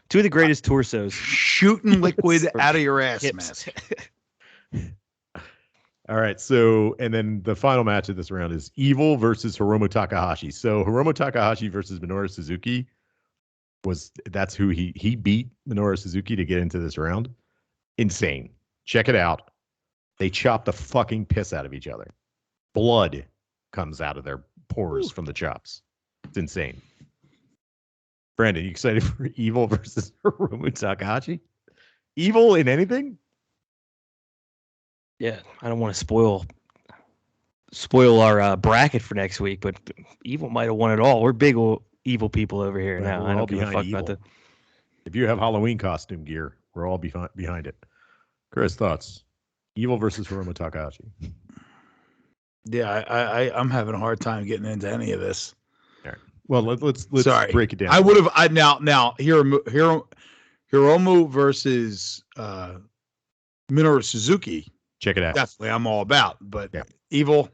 Two of the greatest torsos. Shooting liquid out of your ass hips. mask. All right. So, and then the final match of this round is Evil versus Hiromu Takahashi. So Hiromu Takahashi versus Minoru Suzuki that's who he beat Minoru Suzuki to get into this round. Insane. Check it out. They chop the fucking piss out of each other. Blood comes out of their pores from the chops. It's insane. Brandon, you excited for Evil versus Hiromu Takahashi? Evil in anything? Yeah, I don't want to spoil our bracket for next week, but Evil might have won it all. We're big evil people over here now. I don't give a fuck about the. If you have Halloween costume gear, we're all behind it. Chris, thoughts? Evil versus Hiromu Takahashi. Yeah, I'm having a hard time getting into any of this. All right. Well, let's break it down. I would have now Hiromu versus Minoru Suzuki. Check it out. Definitely, I'm all about. But Evil,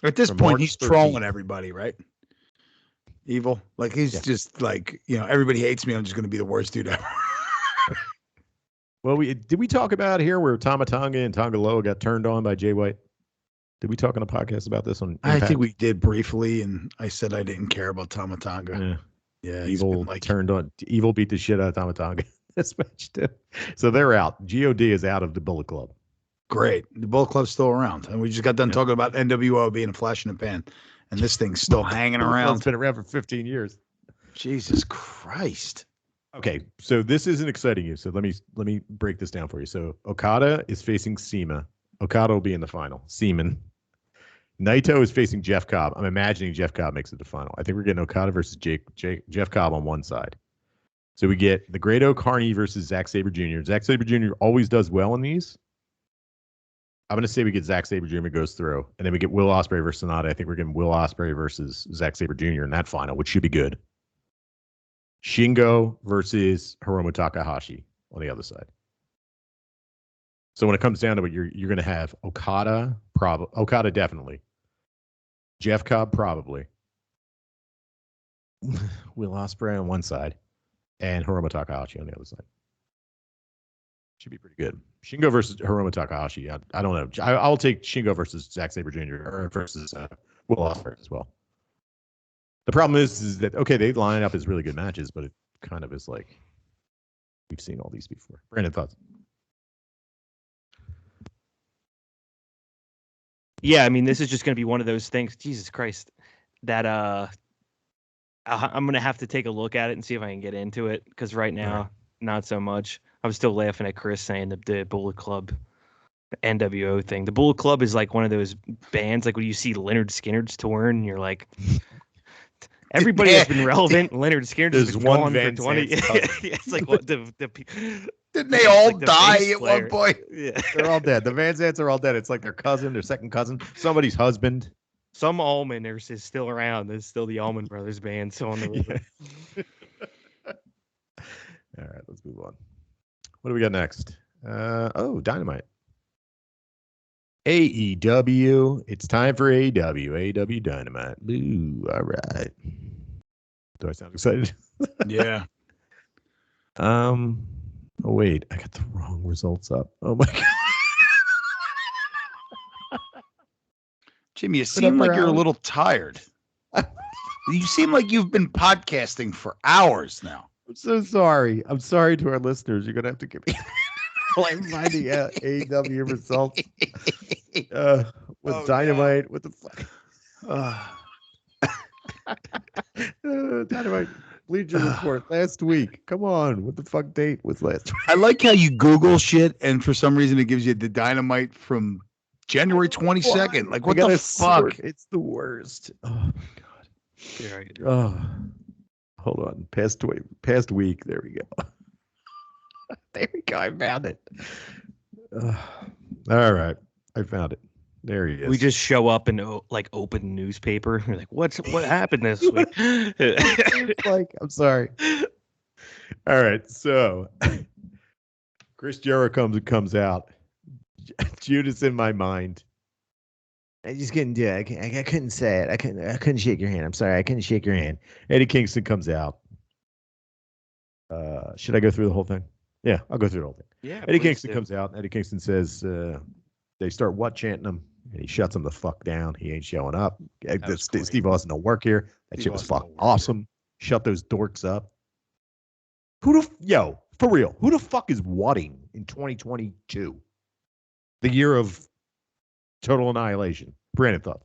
at this point, he's trolling everybody, right? Evil, like he's just like, everybody hates me. I'm just going to be the worst dude ever. Well, did we talk about here where Tama Tonga and Tonga Loa got turned on by Jay White? Did we talk on a podcast about this on Impact? I think we did briefly, and I said I didn't care about Tama Tonga. Yeah, Evil turned on. Evil beat the shit out of Tama Tonga this match too. So they're out. God is out of the Bullet Club. Great. The Bullet Club's still around, and we just got done talking about NWO being a flash in the pan, and this thing's still hanging around. It's been around for 15 years. Jesus Christ. Okay, so this isn't exciting you. So let me break this down for you. So Okada is facing CIMA. Okada will be in the final. Seaman. Naito is facing Jeff Cobb. I'm imagining Jeff Cobb makes it to final. I think we're getting Okada versus Jeff Cobb on one side. So we get the Great Carney versus Zack Sabre Jr. Zack Sabre Jr. always does well in these. I'm going to say we get Zack Sabre Jr. goes through. And then we get Will Ospreay versus Sonata. I think we're getting Will Ospreay versus Zack Sabre Jr. in that final, which should be good. Shingo versus Hiromu Takahashi on the other side. So when it comes down to it, you're going to have Okada definitely. Jeff Cobb probably. Will Ospreay on one side and Hiromu Takahashi on the other side. Should be pretty good. Shingo versus Hiromu Takahashi. I don't know. I'll take Shingo versus Zack Sabre Jr. or versus Will Ospreay as well. The problem is that, okay, they line up as really good matches, but it kind of is like we've seen all these before. Brandon, thoughts? Yeah, I mean, this is just going to be one of those things, Jesus Christ, that I'm going to have to take a look at it and see if I can get into it, because right now, not so much. I'm still laughing at Chris saying the Bullet Club NWO thing. The Bullet Club is like one of those bands, like when you see Leonard Skinner's touring, you're like, everybody has been relevant. Leonard Skinner has been gone for 20 years. It's like what the didn't they all die at one point? Yeah, they're all dead. The Van Zants are all dead. It's like their cousin, their second cousin, somebody's husband. Some Allman is still around. There's still the Allman Brothers band. So on the river. Yeah. All right, let's move on. What do we got next? Dynamite. AEW. It's time for AEW. AEW Dynamite. Ooh, all right. Do I sound excited? Yeah. Oh wait, I got the wrong results up. Oh my god. Jimmy, you seem like you're a little tired. You seem like you've been podcasting for hours now. I'm so sorry. I'm sorry to our listeners. You're gonna have to give me I'm finding AEW results. With Dynamite. God. What the fuck? Dynamite. Bleacher Report last week. Come on. What the fuck date was last week? I like how you Google shit and for some reason it gives you the Dynamite from January 22nd. Like, what the fuck? It's the worst. Oh my god. Oh, hold on. Past week. There we go. There we go. I found it. All right. I found it. There he is. We just show up and like open newspaper. We're like, what happened this week? Like, I'm sorry. All right. So Chris Jericho comes out. Judas in my mind. I just couldn't do it. I couldn't say it. I couldn't shake your hand. I'm sorry. I couldn't shake your hand. Eddie Kingston comes out. Should I go through the whole thing? Yeah, I'll go through the whole thing. Yeah. Eddie Kingston comes out. Eddie Kingston says, They start chanting him, and he shuts them the fuck down. He ain't showing up. Great. Steve Austin don't work here. That Steve shit was Austin fucking don't work awesome. Shut those dorks up. For real, who the fuck is wadding in 2022? The year of total annihilation. Brandon, thought.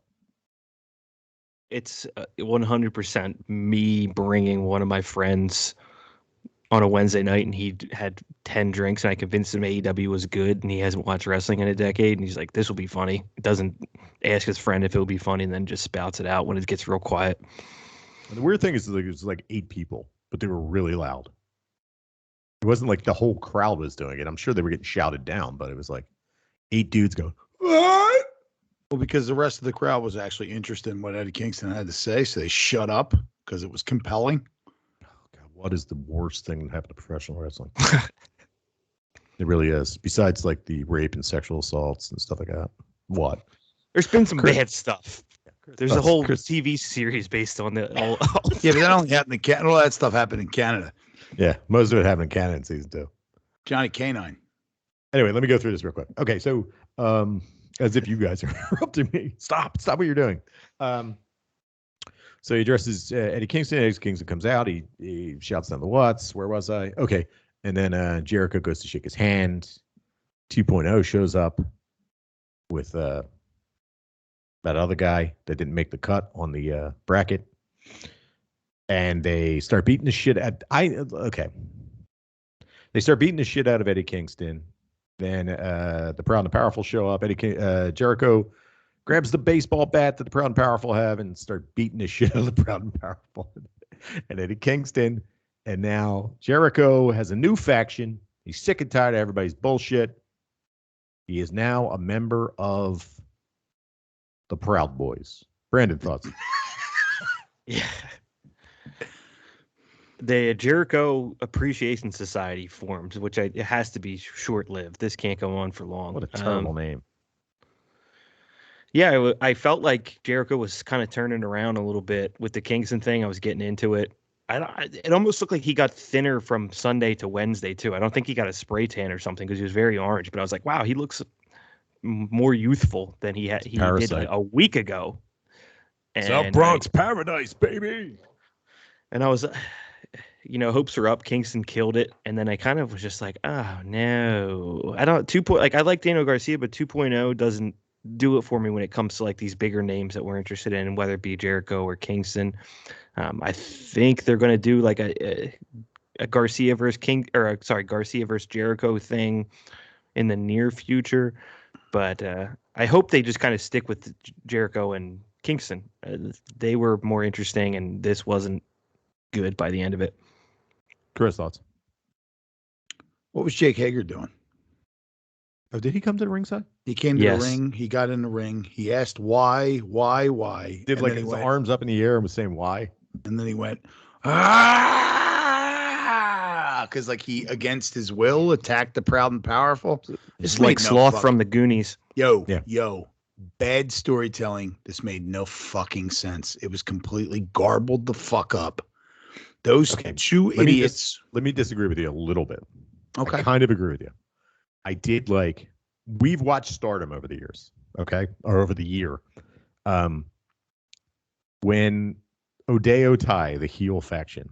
It's 100% me bringing one of my friends on a Wednesday night, and he had 10 drinks, and I convinced him AEW was good, and he hasn't watched wrestling in a decade, and he's like, this will be funny. Doesn't ask his friend if it'll be funny, and then just spouts it out when it gets real quiet. And the weird thing is, it was like 8 people, but they were really loud. It wasn't like the whole crowd was doing it. I'm sure they were getting shouted down, but it was like 8 dudes going, what? Well, because the rest of the crowd was actually interested in what Eddie Kingston had to say, so they shut up because it was compelling. Oh, God, what is the worst thing that happened to professional wrestling? It really is. Besides, like, the rape and sexual assaults and stuff like that. What? There's been some bad stuff. There's a whole Chris. TV series based on the. Yeah, but that only happened in Canada. All that stuff happened in Canada. Yeah, most of it happened in Canada in season 2. Johnny Canine. Anyway, let me go through this real quick. Okay, so as if you guys are interrupting me. Stop what you're doing. So he addresses Eddie Kingston. Eddie Kingston comes out. He shouts down the Watts. Where was I? Okay. And then Jericho goes to shake his hand. 2.0 shows up with that other guy that didn't make the cut on the bracket. And they start beating the shit They start beating the shit out of Eddie Kingston. Then the Proud and Powerful show up. Jericho grabs the baseball bat that the Proud and Powerful have and start beating the shit out of the Proud and Powerful. And Eddie Kingston. And now Jericho has a new faction. He's sick and tired of everybody's bullshit. He is now a member of the Proud Boys. Brandon, thoughts? Yeah. The Jericho Appreciation Society formed, which it has to be short-lived. This can't go on for long. What a terrible name. Yeah, I felt like Jericho was kind of turning around a little bit with the Kingston thing. I was getting into it. It almost looked like he got thinner from Sunday to Wednesday, too. I don't think he got a spray tan or something because he was very orange. But I was like, wow, he looks more youthful than he did like a week ago. And South Bronx Paradise, baby. And I was, hopes are up. Kingston killed it. And then I kind of was just like, oh, no. I like Daniel Garcia, but 2.0 doesn't do it for me when it comes to like these bigger names that we're interested in, whether it be Jericho or Kingston. I think they're going to do like a Garcia versus Garcia versus Jericho thing in the near future. But I hope they just kind of stick with Jericho and Kingston. They were more interesting, and this wasn't good by the end of it. Chris, thoughts? What was Jake Hager doing? Oh, did he come to the ringside? He came to the ring. He got in the ring. He asked why. Did like his arms up in the air and was saying why? And then he went, because like he against his will attacked the Proud and Powerful. It's like Sloth from the Goonies. Yo, bad storytelling. This made no fucking sense. It was completely garbled the fuck up. Those two idiots. Let me disagree with you a little bit. Okay. I kind of agree with you. I did we've watched Stardom over the years, okay? Or over the year. When Oday Otai, the heel faction,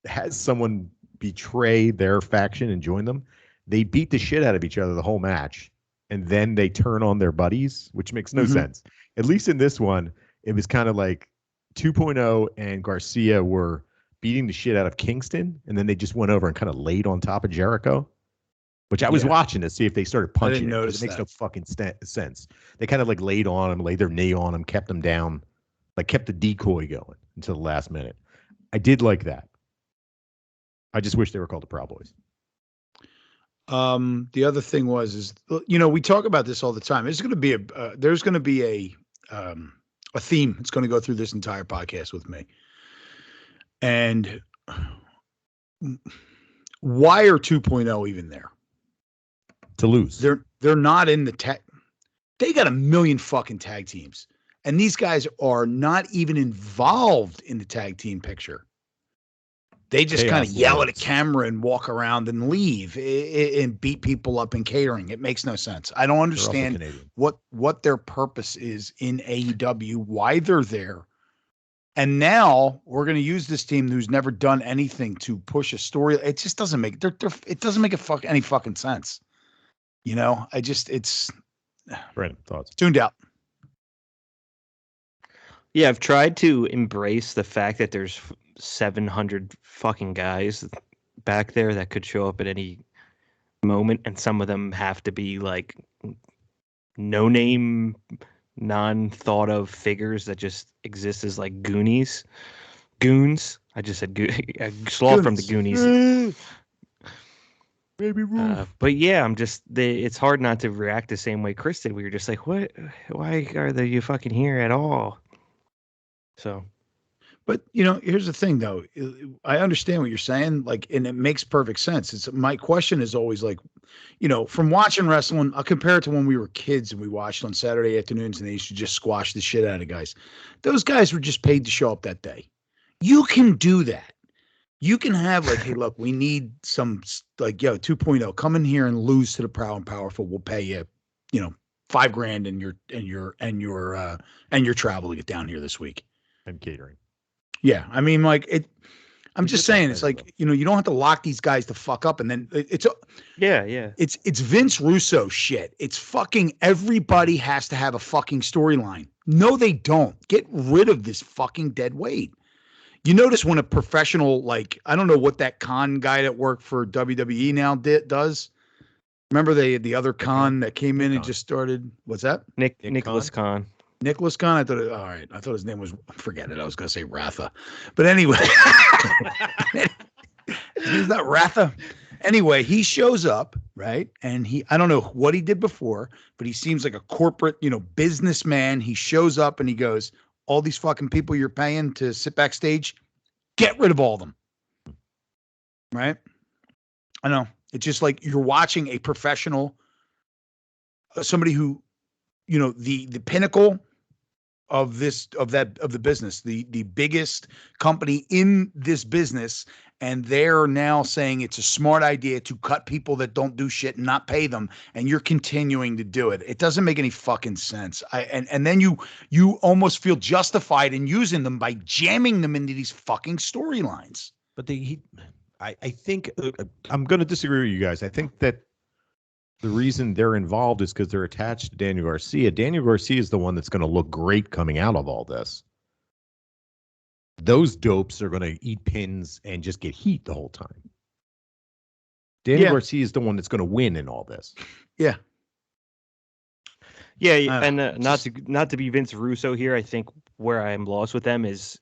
has someone betray their faction and join them, they beat the shit out of each other the whole match. And then they turn on their buddies, which makes no sense. At least in this one, it was kind of like 2.0 and Garcia were beating the shit out of Kingston, and then they just went over and kind of laid on top of Jericho, which I was watching to see if they started punching him. It makes no fucking sense. They kind of like laid on him, laid their knee on him, kept him down, like kept the decoy going until the last minute. I did like that. I just wish they were called the Proud Boys. The other thing is we talk about this all the time. There's going to be a theme. It's going to go through this entire podcast with me. And why are 2.0 even there? To lose. They're not in the tag. They got a million fucking tag teams. And these guys are not even involved in the tag team picture. They just kind of Chaos yell at a wins. camera and walk around and leave and beat people up in catering. It makes no sense. I don't They're also understand Canadian. what their purpose is in AEW, why they're there. And now we're going to use this team who's never done anything to push a story. It just doesn't make it doesn't make any fucking sense. You know, it's Brandon, thoughts? tuned out. Yeah, I've tried to embrace the fact that there's 700 fucking guys back there that could show up at any moment, and some of them have to be like no name, non thought of figures that just exist as like goons. I just said Sloth from the Goonies. Baby Ruth. But yeah, it's hard not to react the same way Chris did. We were just like, what? Why are you fucking here at all? So, But you know, here's the thing though. I understand what you're saying, like, and it makes perfect sense. It's my question is always like, you know, from watching wrestling, I'll compare it to when we were kids and we watched on Saturday afternoons and they used to just squash the shit out of guys. Those guys were just paid to show up that day. You can do that. You can have like, hey, look, we need some like, 2.0, come in here and lose to the proud and powerful. We'll pay you, you know, $5,000 and your travel to get down here this week. And catering. Yeah, I mean, like it. I'm just saying, it's better, like, you know, you don't have to lock these guys to fuck up, and then it's Vince Russo shit. It's fucking everybody has to have a fucking storyline. No, they don't. Get rid of this fucking dead weight. You notice when a professional, like, I don't know what that con guy that worked for WWE now does. Remember the other con that came in and just started. What's that? Nicholas Khan. Nicholas Khan. I thought. All right. I thought his name was. Forget it. I was going to say Ratha, but anyway, he's not Ratha. Anyway, he shows up, right? And I don't know what he did before, but he seems like a corporate, you know, businessman. He shows up and he goes, "All these fucking people you're paying to sit backstage, get rid of all of them." Right? I know. It's just like you're watching a professional, somebody who, you know, the pinnacle of the business, the biggest company in this business, and they're now saying it's a smart idea to cut people that don't do shit and not pay them, and you're continuing to do it. It doesn't make any fucking sense. And then you almost feel justified in using them by jamming them into these fucking storylines. But I think I'm going to disagree with you guys. I think that the reason they're involved is because they're attached to Daniel Garcia. Daniel Garcia is the one that's going to look great coming out of all this. Those dopes are going to eat pins and just get heat the whole time. Daniel Garcia is the one that's going to win in all this. Yeah. Yeah, and not to be Vince Russo here, I think where I am lost with them is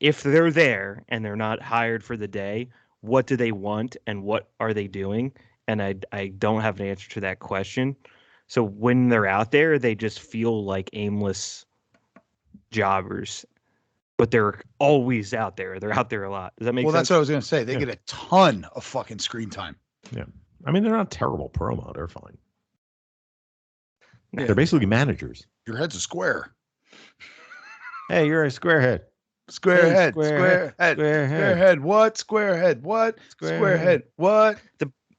if they're there and they're not hired for the day, what do they want and what are they doing? And I don't have an answer to that question. So when they're out there, they just feel like aimless jobbers, but they're always out there. They're out there a lot. Does that make sense? Well, that's what I was going to say. They get a ton of fucking screen time. Yeah. I mean, they're not terrible promo. They're fine. Yeah. They're basically managers. Your head's a square. Hey, you're a square head. Square Hey, head. square Square head. Square Square head. head. What? Square head. What? Square head. What?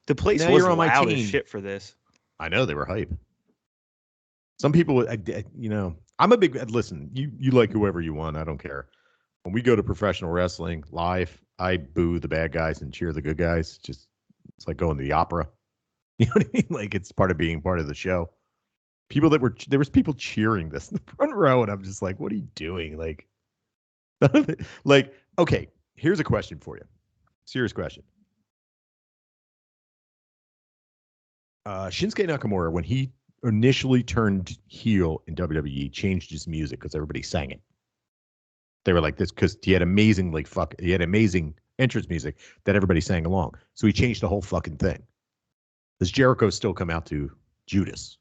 The place Now was you're on my loud as team. shit for this. I know they were hype. Some people, you know, I'm a big, listen, you like whoever you want. I don't care. When we go to professional wrestling live, I boo the bad guys and cheer the good guys. It's like going to the opera. You know what I mean? Like it's part of being part of the show. There was people cheering this in the front row, and I'm just like, what are you doing? Like, like, okay, here's a question for you. Serious question. Shinsuke Nakamura, when he initially turned heel in WWE, changed his music because everybody sang it. They were like this because he had amazing entrance music that everybody sang along. So he changed the whole fucking thing. Does Jericho still come out to Judas?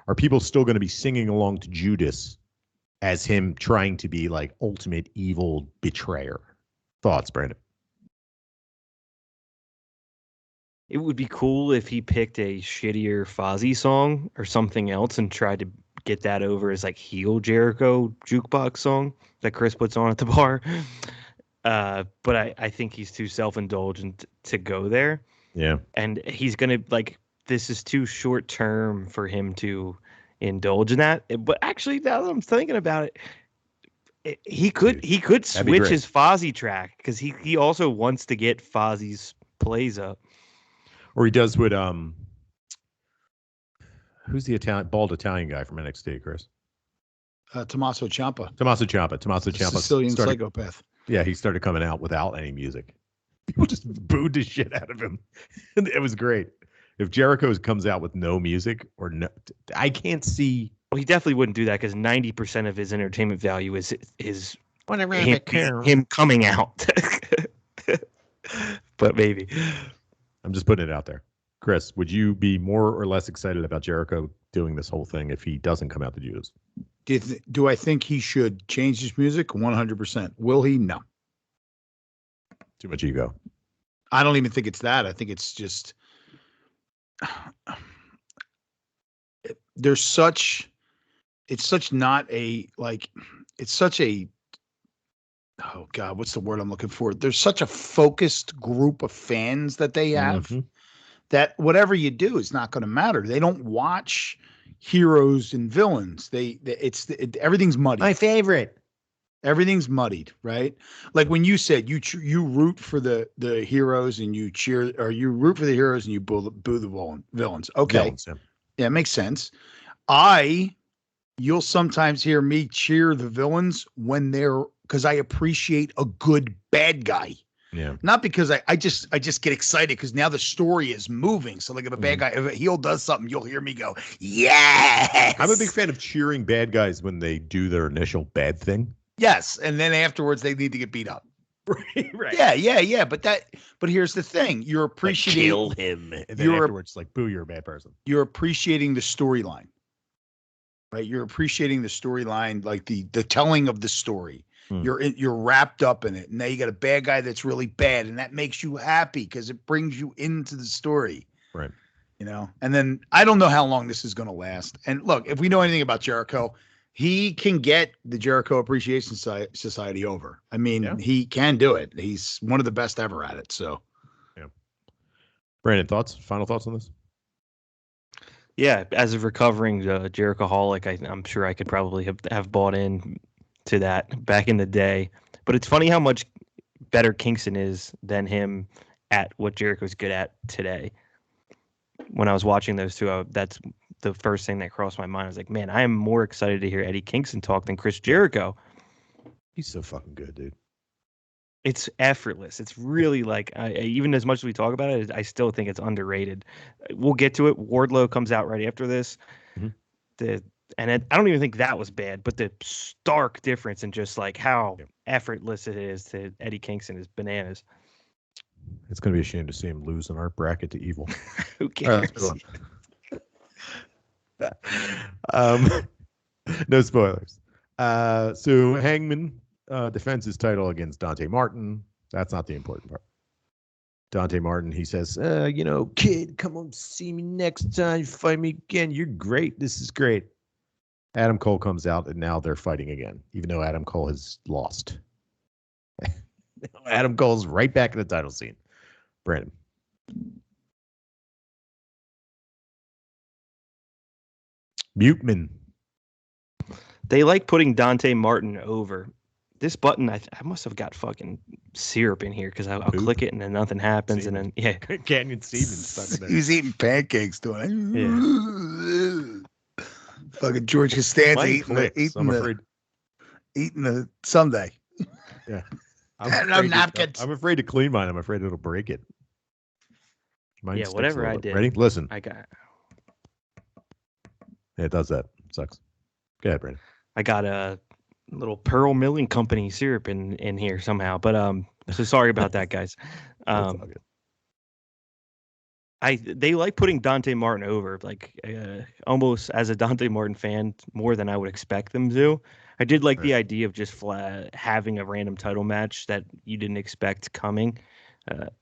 Are people still going to be singing along to Judas as him trying to be like ultimate evil betrayer? Thoughts, Brandon? It would be cool if he picked a shittier Fozzy song or something else and tried to get that over as like heel Jericho jukebox song that Chris puts on at the bar. But I think he's too self-indulgent to go there. Yeah. And he's gonna this is too short term for him to indulge in that. But actually, now that I'm thinking about it, he could That'd be switch great. his Fozzy track because he also wants to get Fozzy's plays up. Or he does what who's the bald Italian guy from NXT, Chris? Tommaso Ciampa. Tommaso Ciampa Sicilian started, psychopath. Yeah, he started coming out without any music. People just booed the shit out of him. It was great. If Jericho comes out with no music or no, I can't see. Well, he definitely wouldn't do that because 90% of his entertainment value is him coming out. But maybe. I'm just putting it out there. Chris, would you be more or less excited about Jericho doing this whole thing if he doesn't come out to Judas? Do I think he should change his music? 100%. Will he? No. Too much ego. I don't even think it's that. I think it's just it's such a oh God, what's the word I'm looking for? There's such a focused group of fans that they have that whatever you do is not going to matter. They don't watch heroes and villains. Everything's muddy. My favorite. Everything's muddied, right? Like when you said you root for the heroes and you cheer, or you root for the heroes and you boo the villains. Okay, Villains, yeah, it makes sense. You'll sometimes hear me cheer the villains because I appreciate a good bad guy. Yeah. Not because I just get excited because now the story is moving. So like if a bad guy, if a heel does something, you'll hear me go, yes. I'm a big fan of cheering bad guys when they do their initial bad thing. Yes. And then afterwards they need to get beat up. Right. Yeah. But here's the thing. You're appreciating kill him. And then afterwards, like, boo, you're a bad person. You're appreciating the storyline. Right. You're appreciating the storyline, like the telling of the story. You're wrapped up in it. And now you got a bad guy that's really bad, and that makes you happy because it brings you into the story. Right. You know, and then I don't know how long this is going to last. And look, if we know anything about Jericho, he can get the Jericho Appreciation Society over. I mean, he can do it. He's one of the best ever at it. So, yeah. Brandon, final thoughts on this? Yeah, as a recovering Jerichoholic, I'm sure I could probably have bought in to that back in the day. But it's funny how much better Kingston is than him at what Jericho's good at today. When I was watching those two, that's the first thing that crossed my mind. I was like, man, I am more excited to hear Eddie Kingston talk than Chris Jericho. He's so fucking good, dude. It's effortless. It's really even as much as we talk about it, I still think it's underrated. We'll get to it. Wardlow comes out right after this. Mm-hmm. I don't even think that was bad, but the stark difference in just like how effortless it is to Eddie Kingston is bananas. It's going to be a shame to see him lose in our bracket to Evil. Who cares? No spoilers. So Hangman defends his title against Dante Martin. That's not the important part. Dante Martin, he says, kid, come on, see me next time. Fight me again. You're great. This is great. Adam Cole comes out, and now they're fighting again, even though Adam Cole has lost. Adam Cole's right back in the title scene. Brandon. Muteman. They like putting Dante Martin over. This button, I must have got fucking syrup in here because I'll click it and then nothing happens. Seaman. And then, Canyon Seaman stuck in there. He's eating pancakes doing it. Yeah. Fucking George Costanza eating the Sunday. Yeah. I'm afraid to clean mine. I'm afraid it'll break it. Mine's whatever I did. Ready? Listen. I got. Yeah, it does that. It sucks. Go ahead, Brandon. I got a little Pearl Milling Company syrup in here somehow, but so sorry about that, guys. They like putting Dante Martin over, almost as a Dante Martin fan, more than I would expect them to. I did like the idea of just having a random title match that you didn't expect coming.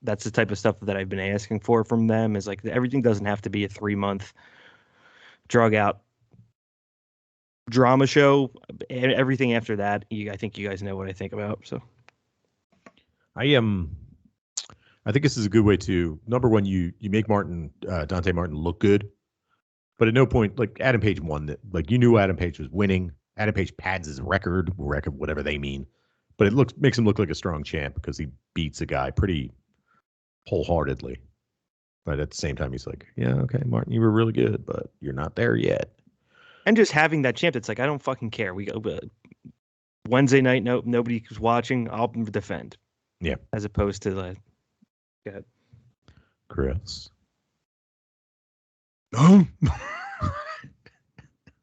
That's the type of stuff that I've been asking for from them. Is like everything doesn't have to be a 3-month drug out drama show. Everything after that, I think you guys know what I think about. So I am. I think this is a good way to number one. You make Dante Martin look good, but at no point like Adam Page won that. Like you knew Adam Page was winning. Adam Page pads his record, whatever they mean, but it makes him look like a strong champ because he beats a guy pretty wholeheartedly. But at the same time, he's like, yeah, okay, Martin, you were really good, but you're not there yet. And just having that champ, it's like I don't fucking care. We go Wednesday night, nobody's watching. I'll defend. Yeah, as opposed to like, go ahead, Chris. No.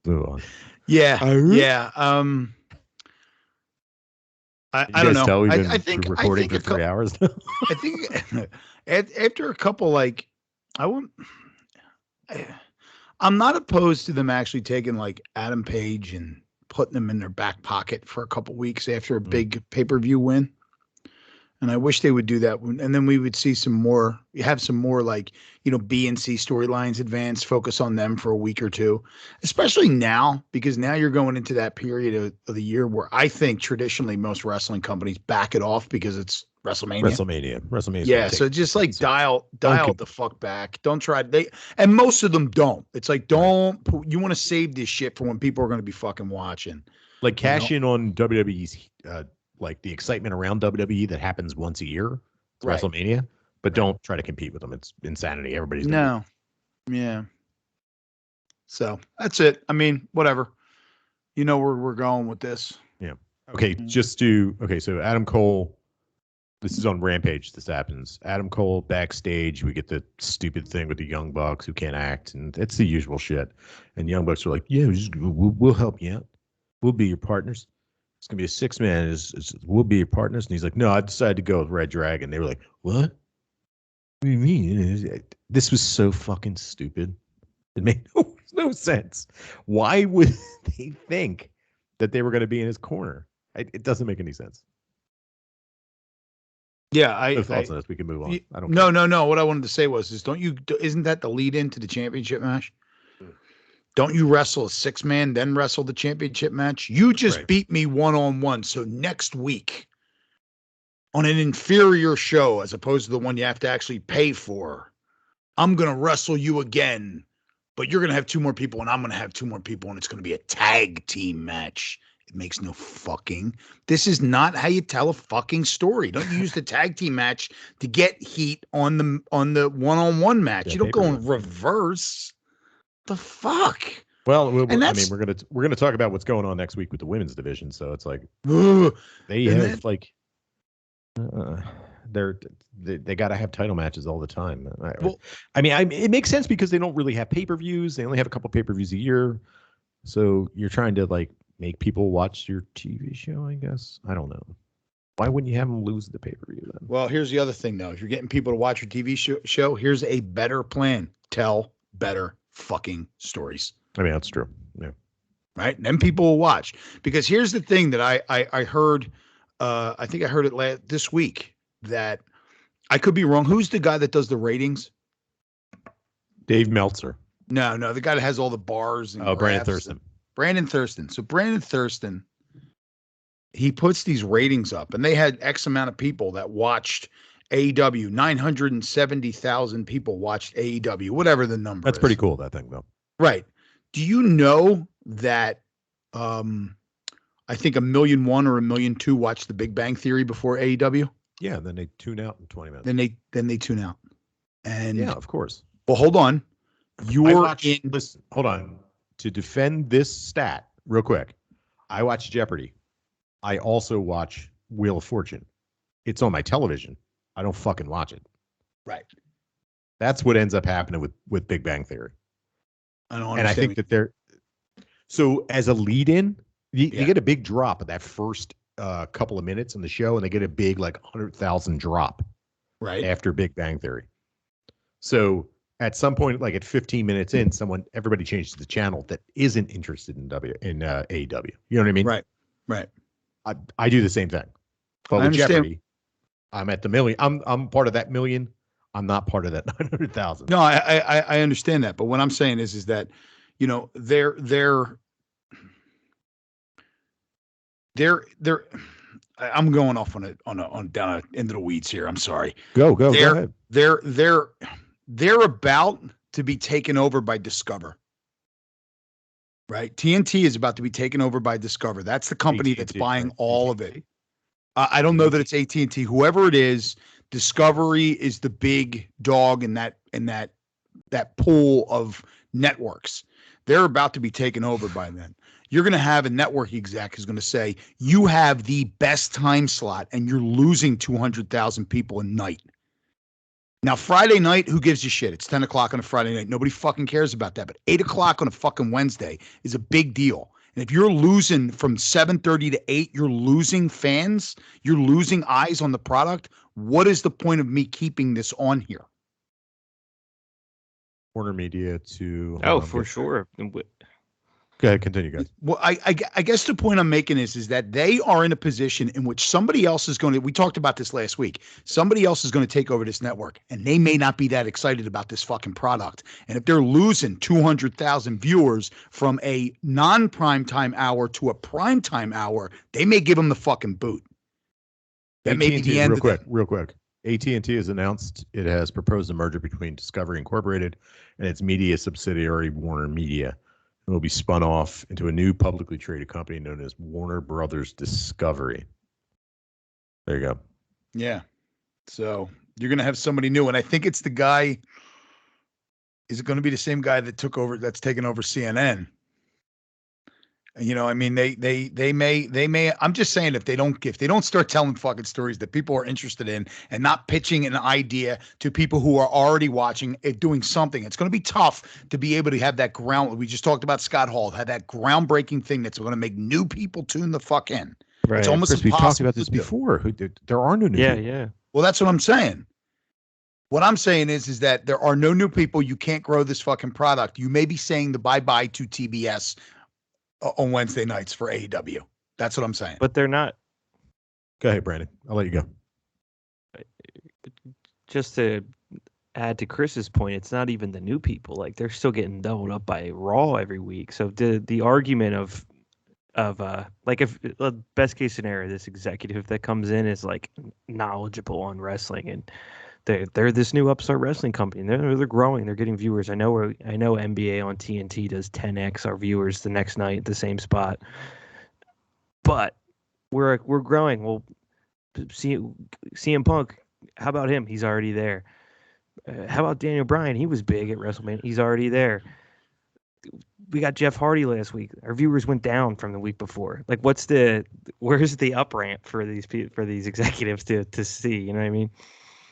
Move on. Yeah. Yeah. I don't know. Tell we've been I think recording for 3 hours now. I think after a couple, like I'm not opposed to them actually taking like Adam Page and putting them in their back pocket for a couple weeks after a big pay-per-view win. And I wish they would do that. And then we would see some more like, B and C storylines advance, focus on them for a week or two, especially now, because now you're going into that period of the year where I think traditionally most wrestling companies back it off because it's WrestleMania. Yeah. So just like dial the fuck back. Don't try. And most of them don't. It's like, you want to save this shit for when people are going to be fucking watching. Like cash in on WWE's, like the excitement around WWE that happens once a year, right. WrestleMania, but don't try to compete with them. It's insanity. Everybody's Yeah. So that's it. I mean, whatever. You know where we're going with this. Yeah. Okay. So Adam Cole, this is on Rampage. This happens. Adam Cole backstage. We get the stupid thing with the Young Bucks who can't act, and it's the usual shit. And Young Bucks are like, yeah, we'll help you out. We'll be your partners. It's gonna be a 6-man. We'll be your partners. And he's like, no, I decided to go with Red Dragon. They were like, what? What do you mean? This was so fucking stupid. It made no sense. Why would they think that they were going to be in his corner? It doesn't make any sense. Yeah, no thoughts on this. We can move on. I don't. No. What I wanted to say was, isn't that the lead into the championship match? Don't you wrestle a 6-man, then wrestle the championship match? You just beat me 1-on-1. So next week, on an inferior show, as opposed to the one you have to actually pay for, I'm going to wrestle you again, but you're going to have 2 more people, and I'm going to have 2 more people, and it's going to be a tag team match. It makes no fucking. This is not how you tell a fucking story. Don't use the tag team match to get heat on the 1-on-1 match. You don't go in reverse. The fuck? Well, we're gonna talk about what's going on next week with the women's division. So it's like they got to have title matches all the time. It makes sense because they don't really have pay-per-views. They only have a couple pay-per-views a year. So you're trying to like make people watch your TV show, I guess. I don't know. Why wouldn't you have them lose the pay-per-view then? Well, here's the other thing though. If you're getting people to watch your TV show, here's a better plan. Tell better fucking stories. I mean, that's true. Yeah. Right. And then people will watch, because here's the thing that I heard. I think I heard it this week, that I could be wrong. Who's the guy that does the ratings? Dave Meltzer. No, the guy that has all the bars. And Brandon Thurston. Brandon Thurston. So Brandon Thurston, he puts these ratings up, and they had X amount of people that watched AEW. 970,000 people watched AEW, whatever the number is. That's pretty cool, that thing, though. Right. Do you know that I think 1.1 million or 1.2 million watched The Big Bang Theory before AEW? Yeah, then they tune out in 20 minutes. Then they tune out. And yeah, of course. Well, hold on. Listen, hold on. To defend this stat real quick, I watch Jeopardy. I also watch Wheel of Fortune. It's on my television. I don't fucking watch it. Right. That's what ends up happening with Big Bang Theory. I don't understand. And I think that they're so as a lead-in, you get a big drop of that first couple of minutes in the show, and they get a big like 100,000 drop right after Big Bang Theory. So at some point, like at 15 minutes in, everybody changes the channel that isn't interested in AEW. You know what I mean? Right. I do the same thing. But with Jeopardy, I'm at the million. I'm part of that million. I'm not part of that 900,000. No, I understand that. But what I'm saying is that, you know, they're I'm going off on down into the weeds here. I'm sorry. Go ahead. They're about to be taken over by Discover. Right? TNT is about to be taken over by Discover. That's the company that's AT&T, buying right? all of AT&T? it. I don't know that it's AT&T. Whoever it is, Discovery is the big dog in that pool of networks. They're about to be taken over by them. You're going to have a network exec who's going to say, you have the best time slot and you're losing 200,000 people a night. Now, Friday night, who gives a shit? It's 10 o'clock on a Friday night. Nobody fucking cares about that. But 8 o'clock on a fucking Wednesday is a big deal. And if you're losing from 7:30 to 8, you're losing fans, you're losing eyes on the product. What is the point of me keeping this on here? Warner Media to. For sure. Go ahead, continue, guys. Well, I guess the point I'm making is that they are in a position in which somebody else is going to, we talked about this last week, somebody else is going to take over this network, and they may not be that excited about this fucking product. And if they're losing 200,000 viewers from a non-primetime hour to a primetime hour, they may give them the fucking boot. That may be the end real quick. AT&T has announced it has proposed a merger between Discovery Incorporated and its media subsidiary, Warner Media. It will be spun off into a new publicly traded company known as Warner Brothers Discovery. There you go. Yeah. So you're going to have somebody new. And I think it's the guy. Is it going to be the same guy that's taken over CNN? You know, I mean, they may, I'm just saying if they don't start telling fucking stories that people are interested in and not pitching an idea to people who are already watching it, doing something, it's going to be tough to be able to have that ground. We just talked about Scott Hall, had that groundbreaking thing that's going to make new people tune the fuck in. Right. It's almost Chris, impossible. We talked about this before. There are no new people. Yeah. Well, that's what I'm saying. What I'm saying is that there are no new people. You can't grow this fucking product. You may be saying the bye-bye to TBS on Wednesday nights for AEW. That's what I'm saying. But they're not. Go ahead, Brandon. I'll let you go. Just to add to Chris's point, it's not even the new people. Like, they're still getting doubled up by Raw every week. So the argument of like, if best case scenario, this executive that comes in is like knowledgeable on wrestling, and they're this new upstart wrestling company, and they're growing, they're getting viewers. I know NBA on TNT does 10x our viewers the next night at the same spot, but we're growing. Well, CM Punk, how about him? He's already there. How about Daniel Bryan? He was big at WrestleMania. He's already there. We got Jeff Hardy last week. Our viewers went down from the week before. Like, where's the up ramp for these executives to see? You know what I mean?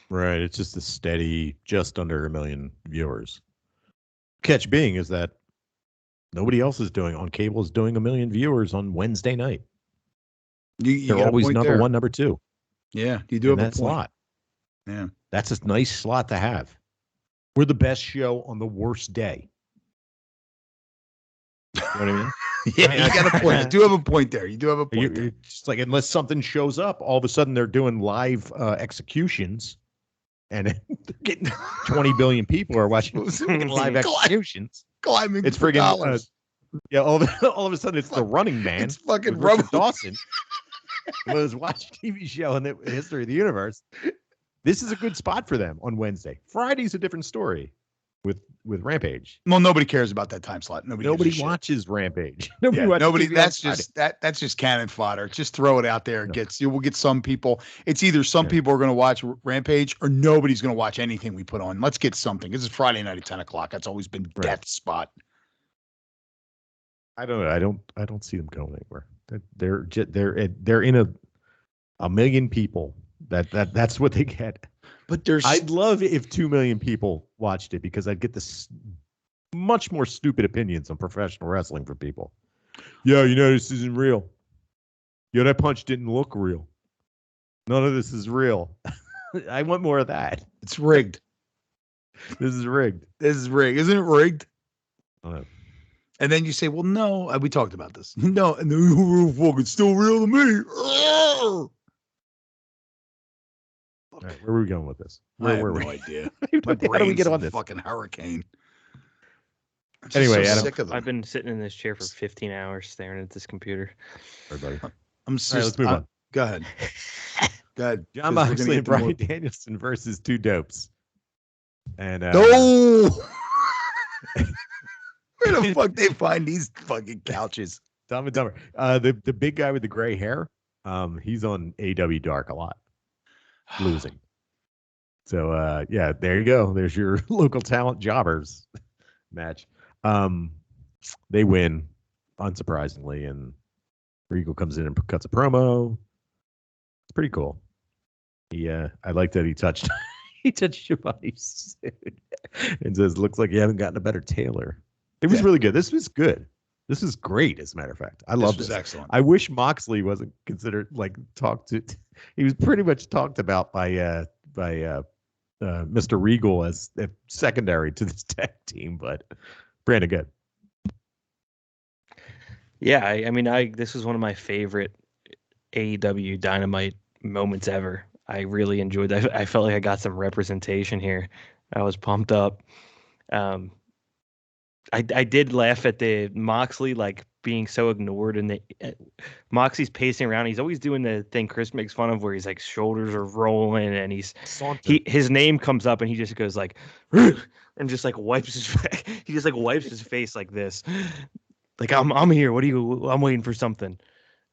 Right. It's just a steady, just under 1 million viewers. Catch being is that nobody else is doing on cable is doing 1 million viewers on Wednesday night. They're always number one, number two. Yeah, you do have that a point. slot. Yeah, that's a nice slot to have. We're the best show on the worst day. You know what I mean? Yeah, you got a point. You do have a point there. You do have a point. It's just like, unless something shows up, all of a sudden they're doing live executions, and they're getting 20 billion people are watching live executions. Climbing it's friggin' yeah. All of a sudden, it's the Running Man. It's fucking Richard Dawson. Was watch TV show in the history of the universe. This is a good spot for them on Wednesday. Friday's a different story with Rampage. Well, nobody cares about that time slot. Nobody watches Rampage. Nobody. That's just cannon fodder. Just throw it out there. We'll get some people. It's either some people are going to watch Rampage or nobody's going to watch anything we put on. Let's get something. This is Friday night at 10 o'clock. That's always been death spot. I don't know. I don't see them going anywhere. They're in a million people. That's what they get. But I'd love if 2 million people watched it, because I'd get this much more stupid opinions on professional wrestling from people. Yeah, this isn't real. Yeah, that punch didn't look real. None of this is real. I want more of that. It's rigged. This is rigged. Isn't it rigged? I don't know. And then you say, well, no, we talked about this. No, and it's still real to me. All right, where are we going with this? I have no idea. How do we get on this? Fucking hurricane. Anyway, so sick of them. I've been sitting in this chair for 15 hours staring at this computer. Everybody. I'm All right, let's move on. Go ahead. Go ahead. John 'cause we're gonna Moxley get and to more- Bryan Danielson versus two dopes. And No. Where the fuck they find these fucking couches? Dumb and Dumber. The big guy with the gray hair, he's on AW Dark a lot, losing. So yeah, there you go. There's your local talent jobbers match. They win, unsurprisingly, and Regal comes in and cuts a promo. It's pretty cool. I like that he touched he touched Shivani's suit and says, "Looks like you haven't gotten a better tailor." It was really good. This was good. This is great, as a matter of fact. I love this. This was excellent. I wish Moxley wasn't considered talked to. He was pretty much talked about by Mr. Regal as secondary to this tag team, but Brandon, good. Yeah, I mean, this was one of my favorite AEW Dynamite moments ever. I really enjoyed that. I felt like I got some representation here. I was pumped up. I did laugh at the Moxley being so ignored, and Moxley's pacing around. He's always doing the thing Chris makes fun of, where he's shoulders are rolling, and his name comes up, and he just goes and just wipes his he just wipes his face like this, I'm here. What are you? I'm waiting for something.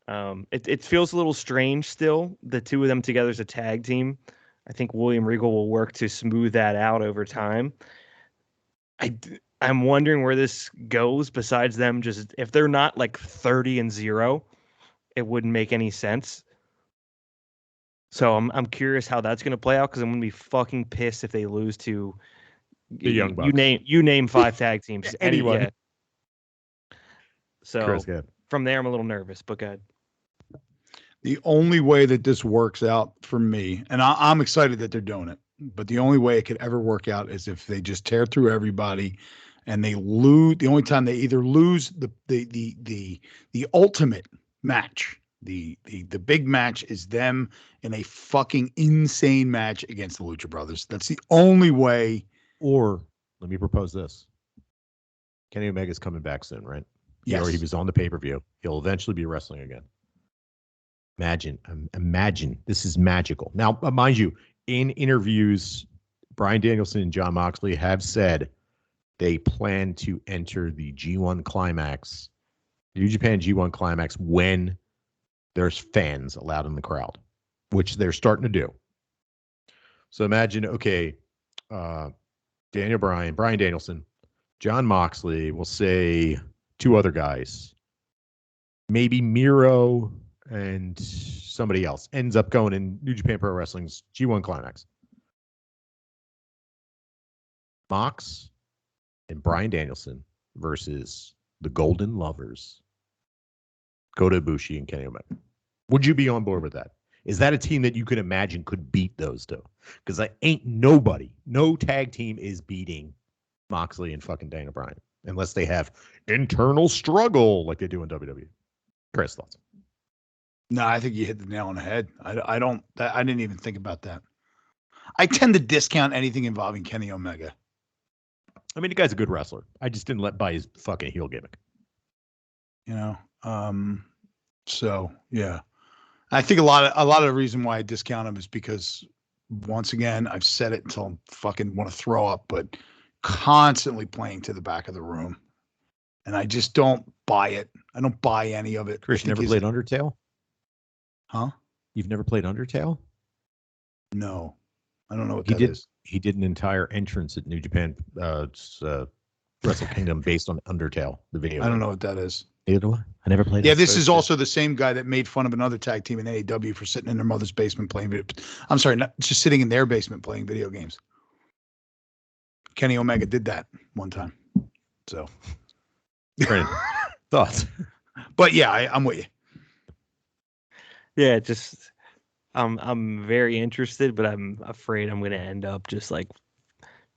It feels a little strange still. The two of them together as a tag team. I think William Regal will work to smooth that out over time. I'm wondering where this goes. Besides them, just if they're not 30-0, it wouldn't make any sense. So I'm curious how that's going to play out, because I'm going to be fucking pissed if they lose to the Young Bucks. You name 5 tag teams. Anyone. Yeah. So Chris, from there, I'm a little nervous, but go ahead. The only way that this works out for me, and I'm excited that they're doing it, but the only way it could ever work out is if they just tear through everybody and they lose. The only time they either lose the ultimate match, the big match, is them in a fucking insane match against the Lucha Brothers. That's the only way. Or let me propose this: Kenny Omega's coming back soon, right? Yes. He was on the pay-per-view. He'll eventually be wrestling again. Imagine. This is magical. Now, mind you, in interviews, Bryan Danielson and John Moxley have said they plan to enter the G1 Climax, New Japan G1 Climax, when there's fans allowed in the crowd, which they're starting to do. So imagine, okay, Bryan Danielson, John Moxley, we'll say 2 other guys, maybe Miro and somebody else ends up going in New Japan Pro Wrestling's G1 Climax. Mox and Bryan Danielson versus the Golden Lovers, Kota Ibushi and Kenny Omega. Would you be on board with that? Is that a team that you could imagine could beat those two? Because no tag team is beating Moxley and fucking Daniel Bryan unless they have internal struggle like they do in WWE. Chris, thoughts? No, I think you hit the nail on the head. I didn't even think about that. I tend to discount anything involving Kenny Omega. I mean, the guy's a good wrestler. I just didn't buy his fucking heel gimmick. So yeah, I think a lot of the reason why I discount him is because, once again, I've said it until I fucking want to throw up, but constantly playing to the back of the room, and I just don't buy it. I don't buy any of it. Chris, you never played Undertale? Huh? You've never played Undertale? No, I don't know what that is. He did an entire entrance at New Japan Wrestle Kingdom based on Undertale, the video. I don't know what that is. Neither do I. I never played it. Yeah, this is also the same guy that made fun of another tag team in AEW for sitting in their mother's basement playing video. I'm sorry, not just sitting in their basement playing video games. Kenny Omega did that one time. So, Brandon, thoughts? But yeah, I'm with you. Yeah, just I'm very interested, but I'm afraid I'm going to end up just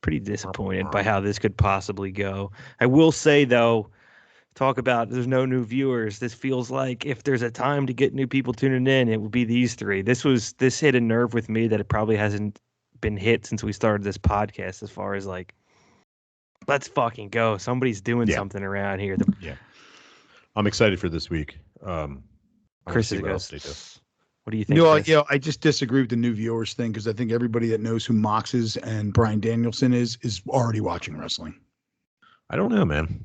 pretty disappointed by how this could possibly go. I will say, though, talk about there's no new viewers. This feels like if there's a time to get new people tuning in, it would be these 3. This hit a nerve with me that it probably hasn't been hit since we started this podcast, as far as let's fucking go. Somebody's doing something around here. Yeah. I'm excited for this week. Chris is What do you think? No, Chris? I just disagree with the new viewers thing because I think everybody that knows who Mox is and Bryan Danielson is already watching wrestling. I don't know, man.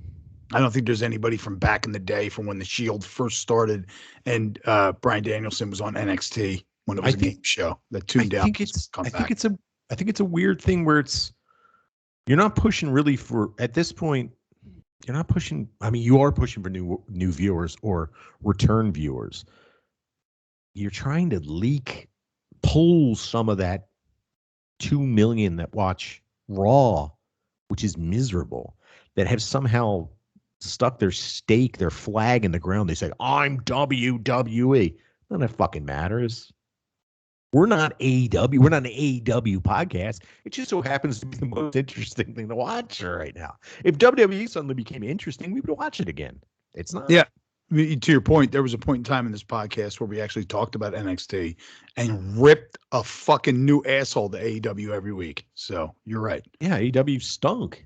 I don't think there's anybody from back in the day from when the Shield first started and Bryan Danielson was on NXT when it was a game show that tuned out. I think it's a weird thing where you're not pushing really for at this point. You're not pushing. I mean, you are pushing for new viewers or return viewers. You're trying to pull some of that 2 million that watch Raw, which is miserable, that have somehow stuck their flag in the ground. They say, I'm WWE. None of that fucking matters. We're not AEW. We're not an AEW podcast. It just so happens to be the most interesting thing to watch right now. If WWE suddenly became interesting, we would watch it again. It's not. Yeah. To your point, there was a point in time in this podcast where we actually talked about NXT and ripped a fucking new asshole to AEW every week. So you're right. Yeah, AEW stunk.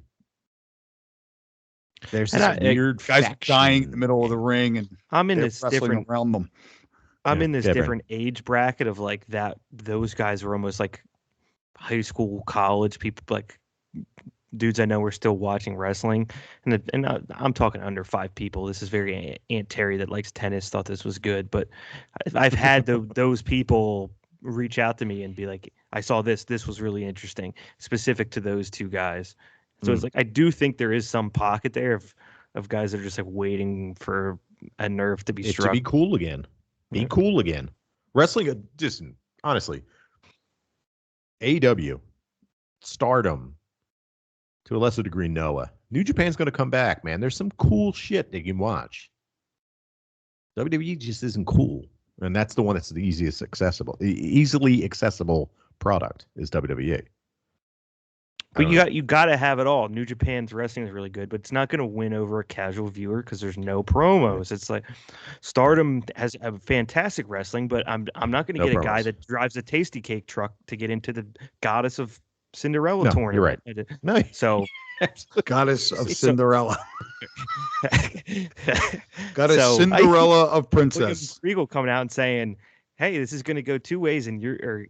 There's this weird guys faction. dying in the middle of the ring, and I'm in this different around them. I'm in this different age bracket of like that. Those guys were almost like high school, college people, like dudes I know were still watching wrestling, and I'm talking under 5 people. This is very Aunt Terry that likes tennis thought this was good, but I've had those people reach out to me and be like, I saw this was really interesting, specific to those 2 guys. So it's like I do think there is some pocket there of guys that are just like waiting for a nerve to be struck. To be cool again. Be cool again. Wrestling, just honestly, AEW, Stardom, to a lesser degree, Noah. New Japan's going to come back, man. There's some cool shit that you can watch. WWE just isn't cool. And that's the one that's the easiest easily accessible product is WWE. But you got to have it all. New Japan's wrestling is really good, but it's not going to win over a casual viewer because there's no promos. It's like Stardom has a fantastic wrestling, but I'm not going to get a guy that drives a tasty cake truck to get into the Goddess of Cinderella tournament. You're right. No, so Goddess of Cinderella. Cinderella of Princess. Regal coming out and saying, "Hey, this is going to go 2 ways, and you're."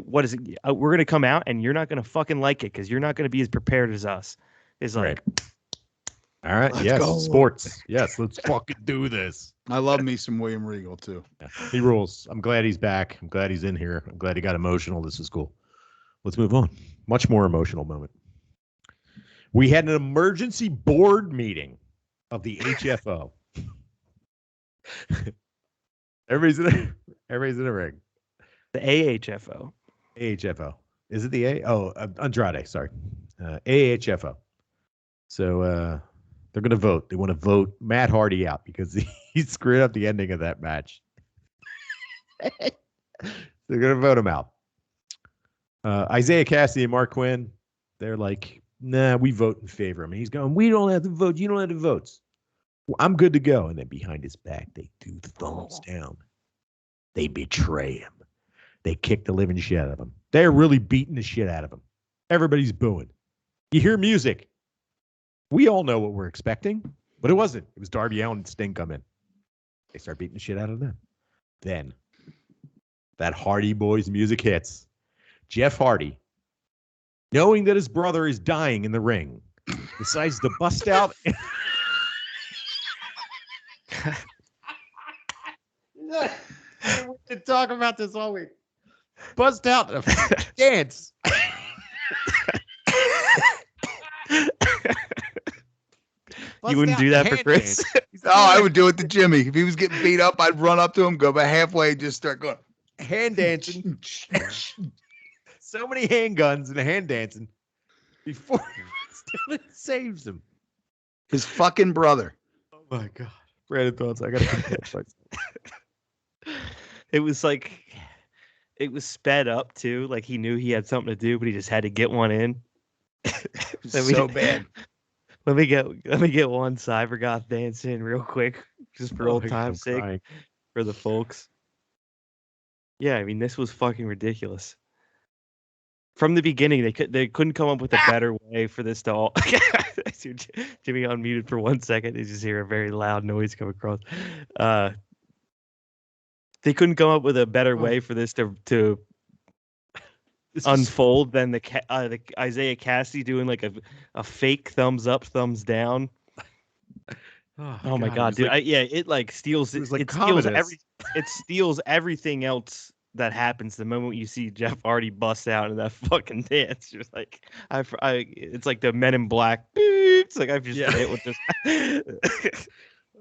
What is it? We're going to come out and you're not going to fucking like it because you're not going to be as prepared as us. It's like, all right. Yes. Go. Sports. Yes. Let's fucking do this. I love me some William Regal too. Yeah, he rules. I'm glad he's back. I'm glad he's in here. I'm glad he got emotional. This is cool. Let's move on. Much more emotional moment. We had an emergency board meeting of the HFO. Everybody's in a ring. The AHFO. AHFO. Is it the A? Oh, Andrade. Sorry. AHFO. So they're going to vote. They want to vote Matt Hardy out because he screwed up the ending of that match. They're going to vote him out. Isaiah Cassidy and Mark Quinn, they're like, nah, we vote in favor of him. And he's going, we don't have to vote. You don't have the votes. Well, I'm good to go. And then behind his back, they do the thumbs down. They betray him. They kick the living shit out of him. They're really beating the shit out of him. Everybody's booing. You hear music. We all know what we're expecting, but it wasn't. It was Darby Allin and Sting come in. They start beating the shit out of them. Then that Hardy Boys music hits. Jeff Hardy, knowing that his brother is dying in the ring, decides to bust out. We've been talking about this all week. Bust out a dance. You wouldn't do that for Chris? Oh, I would do it to Jimmy. If he was getting beat up, I'd run up to him, go about halfway, and just start going hand dancing. So many handguns and hand dancing before it saves him. His fucking brother. Oh my God. Brandon thoughts. I gotta compare myself. It was like it was sped up too. Like he knew he had something to do, but he just had to get one in. So bad. Let me get one Cybergoth dance in real quick, just for old time's sake, crying. for the folks. Yeah, I mean this was fucking ridiculous. From the beginning, they couldn't come up with a better way for this to all. I see Jimmy unmuted for 1 second. You just hear a very loud noise come across. They couldn't come up with a better way for this to unfold than the Isaiah Cassidy doing like a fake thumbs up, thumbs down. Oh my god, dude! Like, it like steals. It like steals it steals everything else that happens the moment you see Jeff Hardy bust out in that fucking dance. You're like, it's like the Men in Black. It's like I've just hit with this.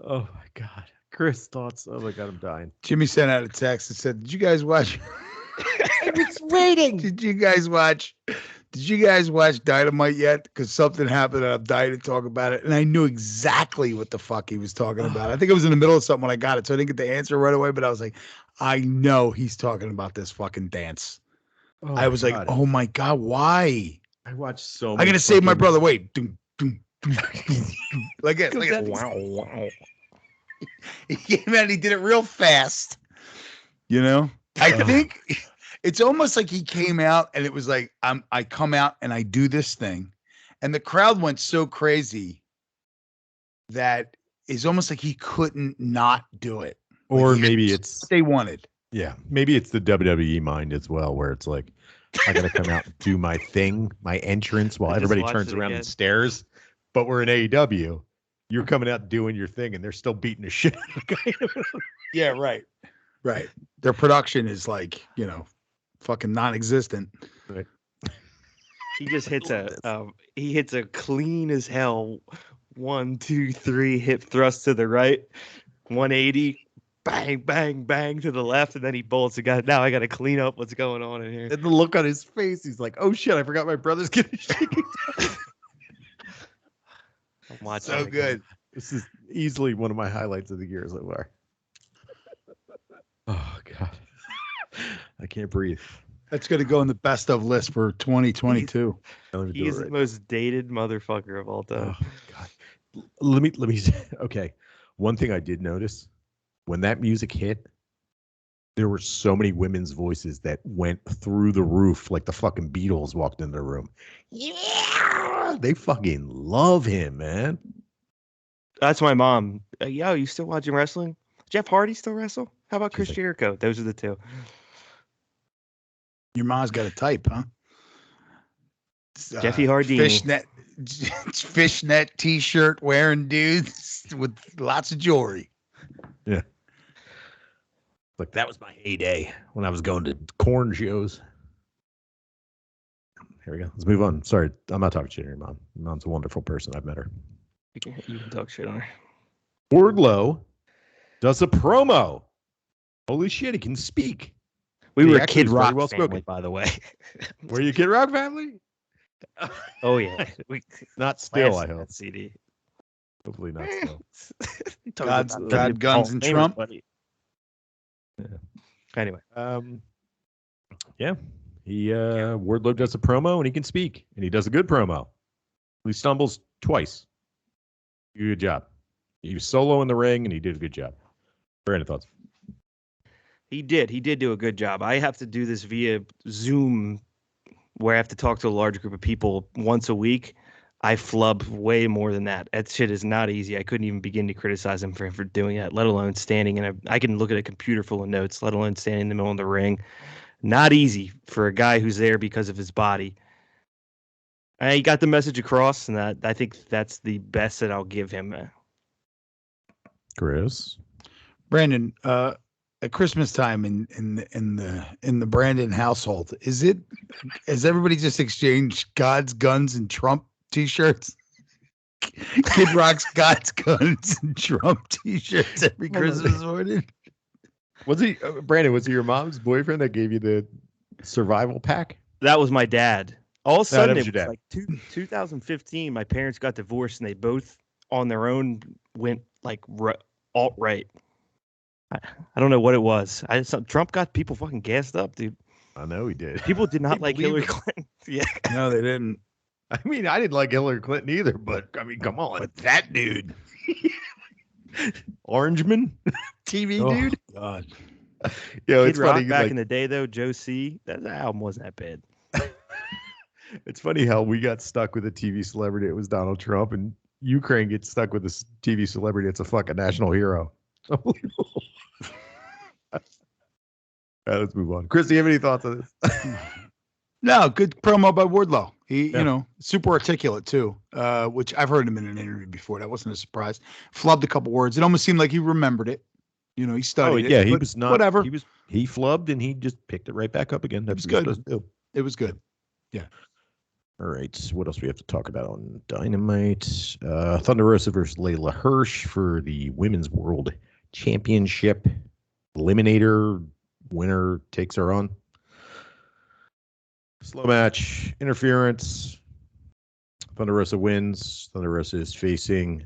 Oh my god, Chris thoughts. Oh my god, I'm dying. Jimmy sent out a text and said, "Did you guys watch?" I was waiting. Did you guys watch Dynamite yet? Because something happened and I'm dying to talk about it. And I knew exactly what the fuck he was talking about. I think it was in the middle of something when I got it, so I didn't get the answer right away. But I was like, I know he's talking about this fucking dance. I was like, oh my god, why? I watched so. I'm gonna save my brother. Wait, doom, doom, doom, doom, doom. Like it. Wow, wow. He came out and he did it real fast. You know, I think it's almost like he came out and it was like, I come out and I do this thing. And the crowd went so crazy that it's almost like he couldn't not do it. Or like maybe it's what they wanted. Yeah. Maybe it's the WWE mind as well, where it's like, I got to come out and do my thing, my entrance while everybody turns around and stares. But we're in AEW. You're coming out doing your thing and they're still beating the shit out of the guy. Yeah, right. Right. Their production is like, fucking non-existent. Right. He just hits a clean as hell 1, 2, 3 hip thrust to the right, 180, bang, bang, bang to the left, and then he bolts. Now I got to clean up what's going on in here. And the look on his face, he's like, "Oh shit, I forgot my brother's getting shaken." So good. This is easily one of my highlights of the year so far. Oh god, I can't breathe. That's going to go in the best of list for 2022. He's the most dated motherfucker of all time. Oh god. Let me. Okay, one thing I did notice when that music hit, there were so many women's voices that went through the roof like the fucking Beatles walked in the room. Yeah, they fucking love him, man. That's my mom. Yo, you still watching wrestling? Jeff Hardy still wrestle? How about Chris Jericho? Those are the two. Your mom's got a type, huh? Jeffy Hardini. Fishnet t-shirt wearing dudes with lots of jewelry. Yeah. Look, that was my heyday when I was going to corn shows. Here we go. Let's move on. Sorry, I'm not talking shit to your mom. Your mom's a wonderful person. I've met her. You can talk shit on her. Wardlow does a promo. Holy shit, he can speak. We were a Kid Rock family, by the way. Were you a Kid Rock family? Oh yeah, not still. I hope that CD. Hopefully not still. God, guns, and Trump. Yeah. Anyway, yeah, Wardlow does a promo and he can speak, and he does a good promo. He stumbles twice. Good job. He was solo in the ring, and he did a good job. Brandon, thoughts? He did do a good job. I have to do this via Zoom, where I have to talk to a large group of people once a week. I flub way more than that. That shit is not easy. I couldn't even begin to criticize him for doing that, let alone standing in I can look at a computer full of notes, let alone standing in the middle of the ring. Not easy for a guy who's there because of his body. He got the message across, and I think that's the best that I'll give him. Chris, Brandon, at Christmas time in the Brandon household, has everybody just exchanged God's guns and Trump t-shirts? Kid Rock's God's guns and Trump t-shirts every Christmas morning. Was he Brandon? Was he your mom's boyfriend that gave you the survival pack? That was my dad. All of a sudden, it was like 2015. My parents got divorced, and they both, on their own, went like alt-right. I don't know what it was. Trump got people fucking gassed up, dude. I know he did. People did not like Hillary Clinton. Yeah. No, they didn't. I mean, I didn't like Hillary Clinton either, but I mean, come on. But that dude. Orangeman? TV dude? God. Yeah, it's funny. Back in the day, though, Joe C., that album wasn't that bad. It's funny how we got stuck with a TV celebrity. It was Donald Trump, and Ukraine gets stuck with a TV celebrity. It's a fucking national hero. All right, let's move on. Chris, do you have any thoughts on this? No, good promo by Wardlow. He, Yeah. super articulate too, which I've heard him in an interview before. That wasn't a surprise. Flubbed a couple words. It almost seemed like he remembered it. He studied yeah, it. he But was not. whatever. He flubbed and he just picked it right back up again. That's was what you're good. supposed to do. It was good. All right. What else do we have to talk about on Dynamite? Thunder Rosa versus Layla Hirsch for the Women's World Championship. Eliminator. Winner takes her on. Slow match. Interference. Thunder Rosa wins. Thunder Rosa is facing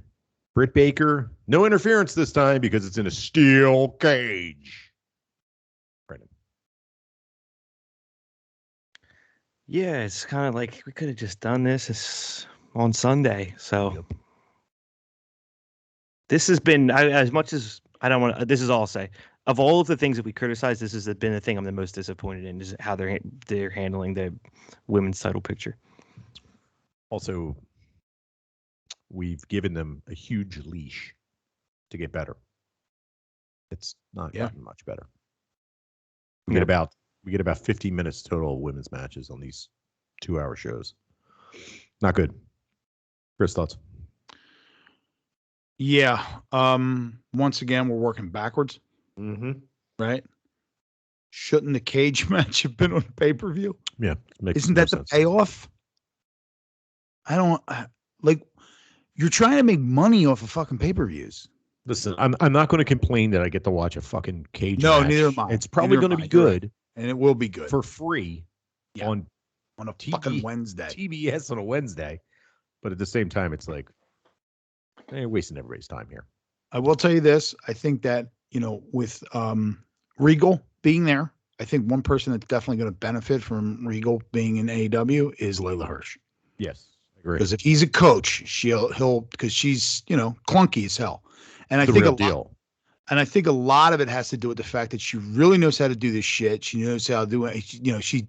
Britt Baker. No interference this time because it's in a steel cage. Brandon. Yeah, it's kind of like we could have just done this on Sunday. So this has been, as much as I don't want to, this is all I'll say. Of all of the things that we criticize, this has been the thing I'm the most disappointed in, is how they're handling the women's title picture. Also, we've given them a huge leash to get better. It's not gotten much better. We get about 15 minutes total of women's matches on these 2-hour shows. Not good. Chris, thoughts? Yeah. Once again, we're working backwards. Mm-hmm. Right? Shouldn't the cage match have been on pay-per-view? Yeah. Isn't that the payoff? I don't like. You're trying to make money off of fucking pay-per-views. Listen, I'm not going to complain that I get to watch a fucking cage match. No, neither am I. It's probably going to be good. And it will be good. For free on a fucking Wednesday. TBS on a Wednesday. But at the same time, it's like, wasting everybody's time here. I will tell you this. I think that, with Regal being there, I think one person that's definitely going to benefit from Regal being in AEW is Layla Hirsch. Yes, I agree. Because if he's a coach, he'll because she's, clunky as hell. And I think And I think a lot of it has to do with the fact that she really knows how to do this shit. She knows how to do it. She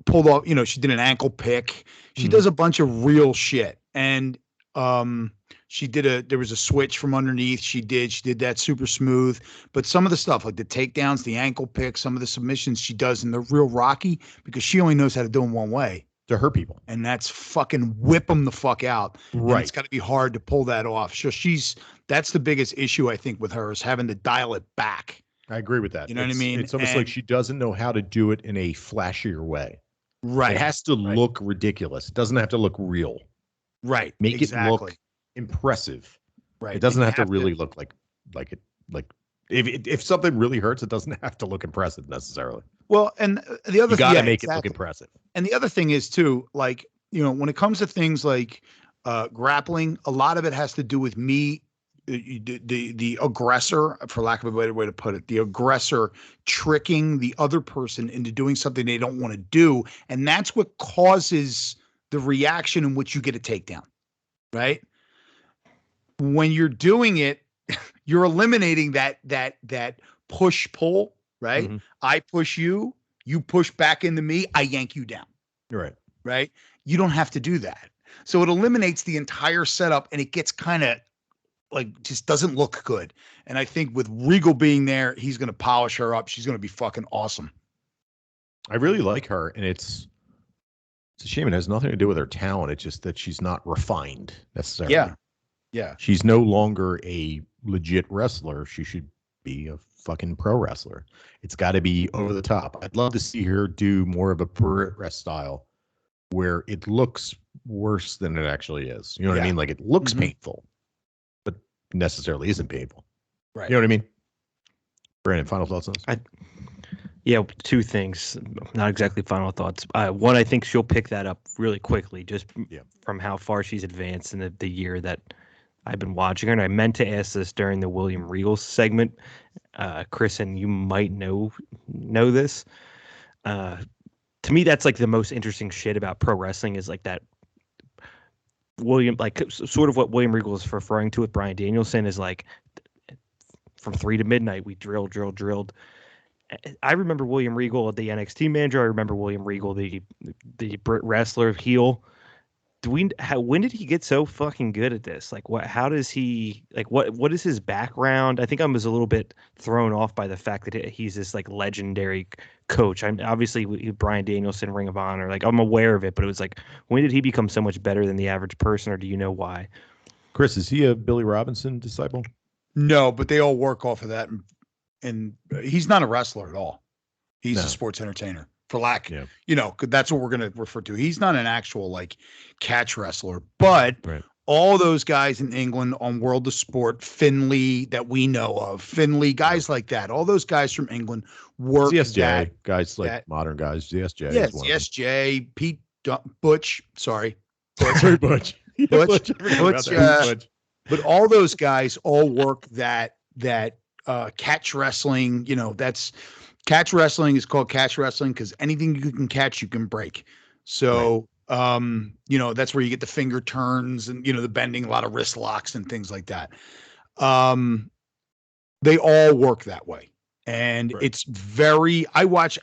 pulled off, she did an ankle pick. She does a bunch of real shit. And there was a switch from underneath. She did that super smooth. But some of the stuff, like the takedowns, the ankle picks, some of the submissions she does, and they're real rocky because she only knows how to do them one way. To hurt people. And that's fucking whip them the fuck out. Right. And it's got to be hard to pull that off. So that's the biggest issue, I think, with her, is having to dial it back. I agree with that. You know what I mean? It's almost like she doesn't know how to do it in a flashier way. Right. It has to look ridiculous. It doesn't have to look real. Right. Make it look impressive. Right. It doesn't have to really look like if something really hurts, it doesn't have to look impressive necessarily. Well, and the other thing, you got to make it look impressive. And the other thing is too, like, when it comes to things like grappling, a lot of it has to do with me, the aggressor, for lack of a better way to put it, the aggressor tricking the other person into doing something they don't want to do, and that's what causes the reaction in which you get a takedown, right? When you're doing it, you're eliminating that push-pull, right? Mm-hmm. I push you, you push back into me, I yank you down. Right. Right? You don't have to do that. So it eliminates the entire setup, and it gets kind of like, just doesn't look good. And I think with Regal being there, he's going to polish her up. She's going to be fucking awesome. I really like her, and it's a shame it has nothing to do with her talent. It's just that she's not refined necessarily. Yeah. She's no longer a legit wrestler. She should be a fucking pro wrestler. It's got to be over the top. I'd love to see her do more of a Brit rest style where it looks worse than it actually is. You know what I mean? Like, it looks painful, but necessarily isn't painful. Right. You know what I mean? Brandon, final thoughts on this? Yeah, two things. Not exactly final thoughts. One, I think she'll pick that up really quickly, just from how far she's advanced in the year that I've been watching her. And I meant to ask this during the William Regal segment. Chris, and you might know this. To me, that's like the most interesting shit about pro wrestling, is like that sort of what William Regal is referring to with Bryan Danielson is like, from 3 to midnight, we drilled. I remember William Regal, the NXT manager. I remember William Regal, the Brit wrestler heel. when did he get so fucking good at this? Like what? How does he like? What is his background? I think I was a little bit thrown off by the fact that he's this like legendary coach. I'm obviously Brian Danielson, Ring of Honor. Like I'm aware of it, but it was like when did he become so much better than the average person, or do you know why? Chris, is he a Billy Robinson disciple? No, but they all work off of that, and he's not a wrestler at all. He's No. a sports entertainer, for lack, Yeah. that's what we're going to refer to. He's not an actual like catch wrestler, but Right. all those guys in England on World of Sport, Finley that we know of, Finley, guys like that, all those guys from England work ZSJ, guys like that- modern guys. ZSJ yes, is one ZSJ, Pete Butch, sorry. of them. Butch. Butch, I forgot Butch, about that. Butch. But all those guys all work that catch wrestling, that's catch wrestling is called catch wrestling because anything you can catch, you can break. So, that's where you get the finger turns and, the bending, a lot of wrist locks and things like that. They all work that way. And it's very, I watched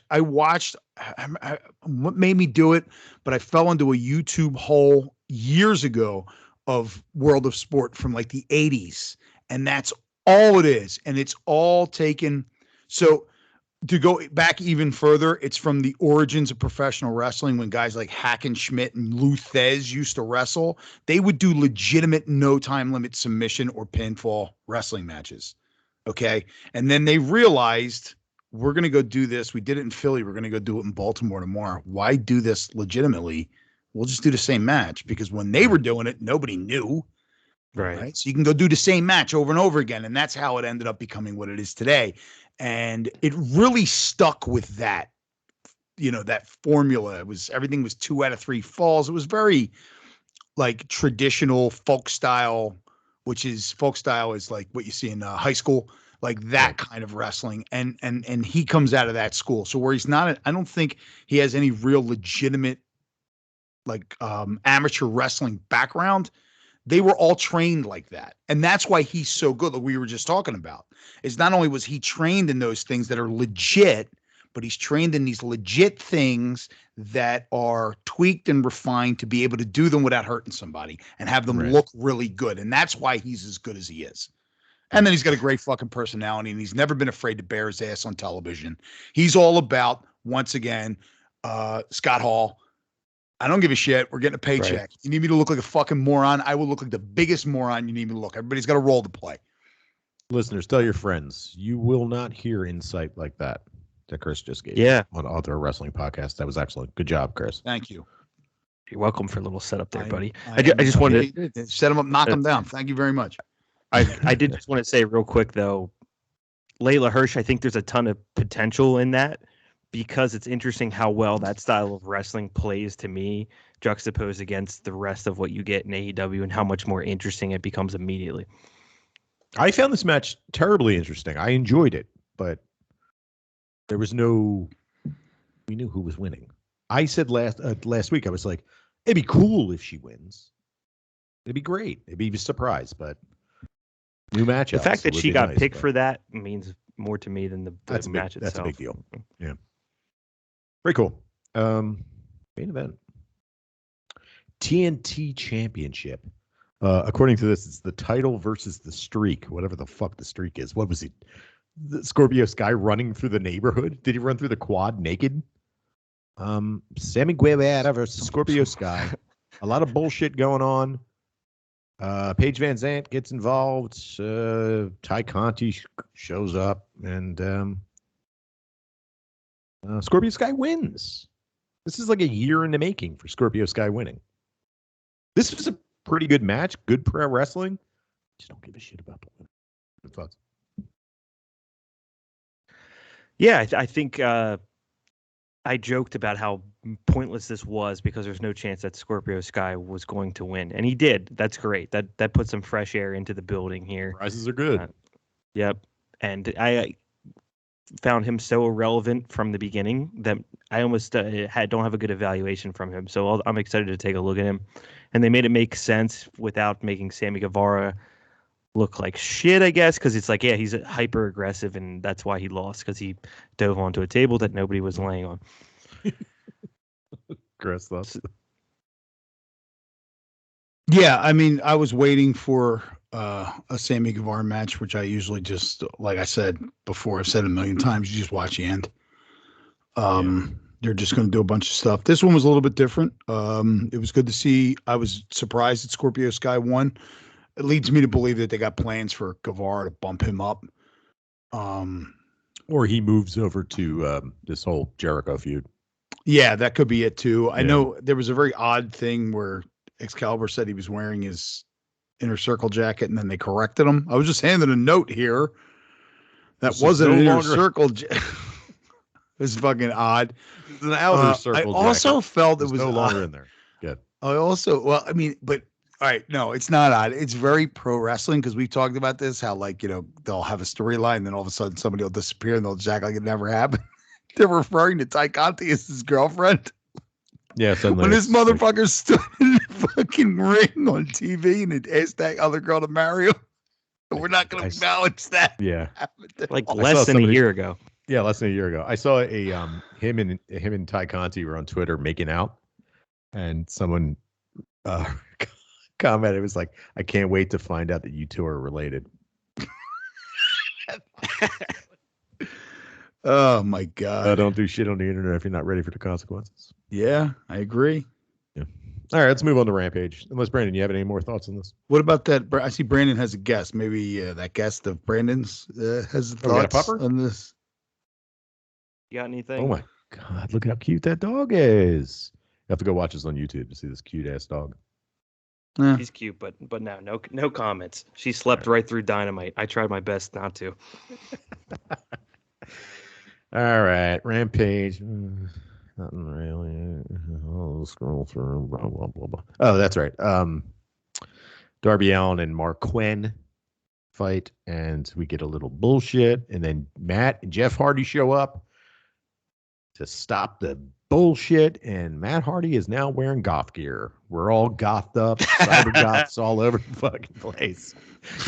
what made me do it, but I fell into a YouTube hole years ago of World of Sport from like the 80s. And that's all it is. And it's all taken. So to go back even further, it's from the origins of professional wrestling when guys like Hackenschmidt and Lou Thez used to wrestle. They would do legitimate no time limit submission or pinfall wrestling matches. Okay. And then they realized we're going to go do this. We did it in Philly. We're going to go do it in Baltimore tomorrow. Why do this legitimately? We'll just do the same match because when they were doing it, nobody knew. Right. So you can go do the same match over and over again. And that's how it ended up becoming what it is today. And it really stuck with that, that formula. Everything was 2 out of 3 falls. It was very like traditional folk style, which is folk style is like what you see in high school, like that kind of wrestling. And he comes out of that school. So where he's not, I don't think he has any real legitimate like amateur wrestling background. They were all trained like that. And that's why he's so good. Like we were just talking about is not only was he trained in those things that are legit, but he's trained in these legit things that are tweaked and refined to be able to do them without hurting somebody and have them look really good. And that's why he's as good as he is. And then he's got a great fucking personality and he's never been afraid to bear his ass on television. He's all about, once again, Scott Hall. I don't give a shit. We're getting a paycheck. Right. You need me to look like a fucking moron? I will look like the biggest moron you need me to look. Everybody's got a role to play. Listeners, tell your friends. You will not hear insight like that Chris just gave. On Author Wrestling Podcast. That was excellent. Good job, Chris. Thank you. You're welcome for a little setup there, buddy. I just wanted to set him up, knock him down. Thank you very much. I did just want to say real quick, though, Layla Hirsch, I think there's a ton of potential in that. Because it's interesting how well that style of wrestling plays to me, juxtaposed against the rest of what you get in AEW and how much more interesting it becomes immediately. I found this match terribly interesting. I enjoyed it, but there was we knew who was winning. I said last week, I was like, it'd be cool if she wins. It'd be great. It'd be a surprise, but new matchup. The fact that she got picked for that means more to me than the match itself. That's a big deal. Yeah. Very cool. Main event. TNT Championship. According to this, it's the title versus the streak, whatever the fuck the streak is. What was he? The Scorpio Sky running through the neighborhood? Did he run through the quad naked? Sammy Guevara versus Scorpio Sky. A lot of bullshit going on. Paige Van Zant gets involved. Ty Conti shows up, and Scorpio Sky wins. This is like a year in the making for Scorpio Sky winning. This was a pretty good match. Good pro wrestling. Just don't give a shit about the winner. Good thoughts. Yeah, I think I joked about how pointless this was because there's no chance that Scorpio Sky was going to win, and he did. That's great. That put some fresh air into the building here. Prizes are good. Yep, and I found him so irrelevant from the beginning that I almost don't have a good evaluation from him. So I'm excited to take a look at him, and they made it make sense without making Sammy Guevara look like shit, I guess, because it's like, yeah, he's hyper aggressive, and that's why he lost, because he dove onto a table that nobody was laying on. Chris, thoughts? Yeah, I mean, I was waiting for a Sammy Guevara match, which I usually just, like I said before, I've said it a million times, you just watch the end. They're just going to do a bunch of stuff. This one was a little bit different. It was good to see. I was surprised that Scorpio Sky won. It leads me to believe that they got plans for Guevara to bump him up. Or he moves over to this whole Jericho feud. Yeah, that could be it too. I Yeah. know there was a very odd thing where Excalibur said he was wearing his Inner Circle jacket, and then they corrected him. I was just handing a note here that This is wasn't no an Inner longer- Circle. It was fucking odd. It's an outer circle. I also felt It's it was no longer in there. Good. I also, well, I mean, but all right, no, it's not odd. It's very pro wrestling because we've talked about this. How like they'll have a storyline, and then all of a sudden somebody will disappear, and they'll just act like it never happened. They're referring to Ty Conti as his girlfriend. Yeah, suddenly When this motherfucker stood in the fucking ring on TV and it asked that other girl to marry him, we're not going to acknowledge that. Yeah, Like I saw less than a somebody- year ago. yeah, less than a year ago. I saw a him and Ty Conti were on Twitter making out, and someone commented, it was like, "I can't wait to find out that you two are related." Oh my god! Don't do shit on the internet if you're not ready for the consequences. Yeah, I agree. All right, let's move on to Rampage. Unless Brandon, you have any more thoughts on this? What about that? I see Brandon has a guest. Maybe that guest of Brandon's has Oh, we got a thoughts pupper? on this. You got anything? Oh my god, look how cute that dog is! You have to go watch this on YouTube to see this cute ass dog. Eh. She's cute, but no comments. She slept right through Dynamite. I tried my best not to. All right, Rampage. Nothing really. I'll scroll through. Blah blah blah blah. Oh, that's right. Darby Allin and Mark Quinn fight, and we get a little bullshit, and then Matt and Jeff Hardy show up to stop the bullshit, and Matt Hardy is now wearing goth gear. We're all gothed up, cyber goths all over the fucking place.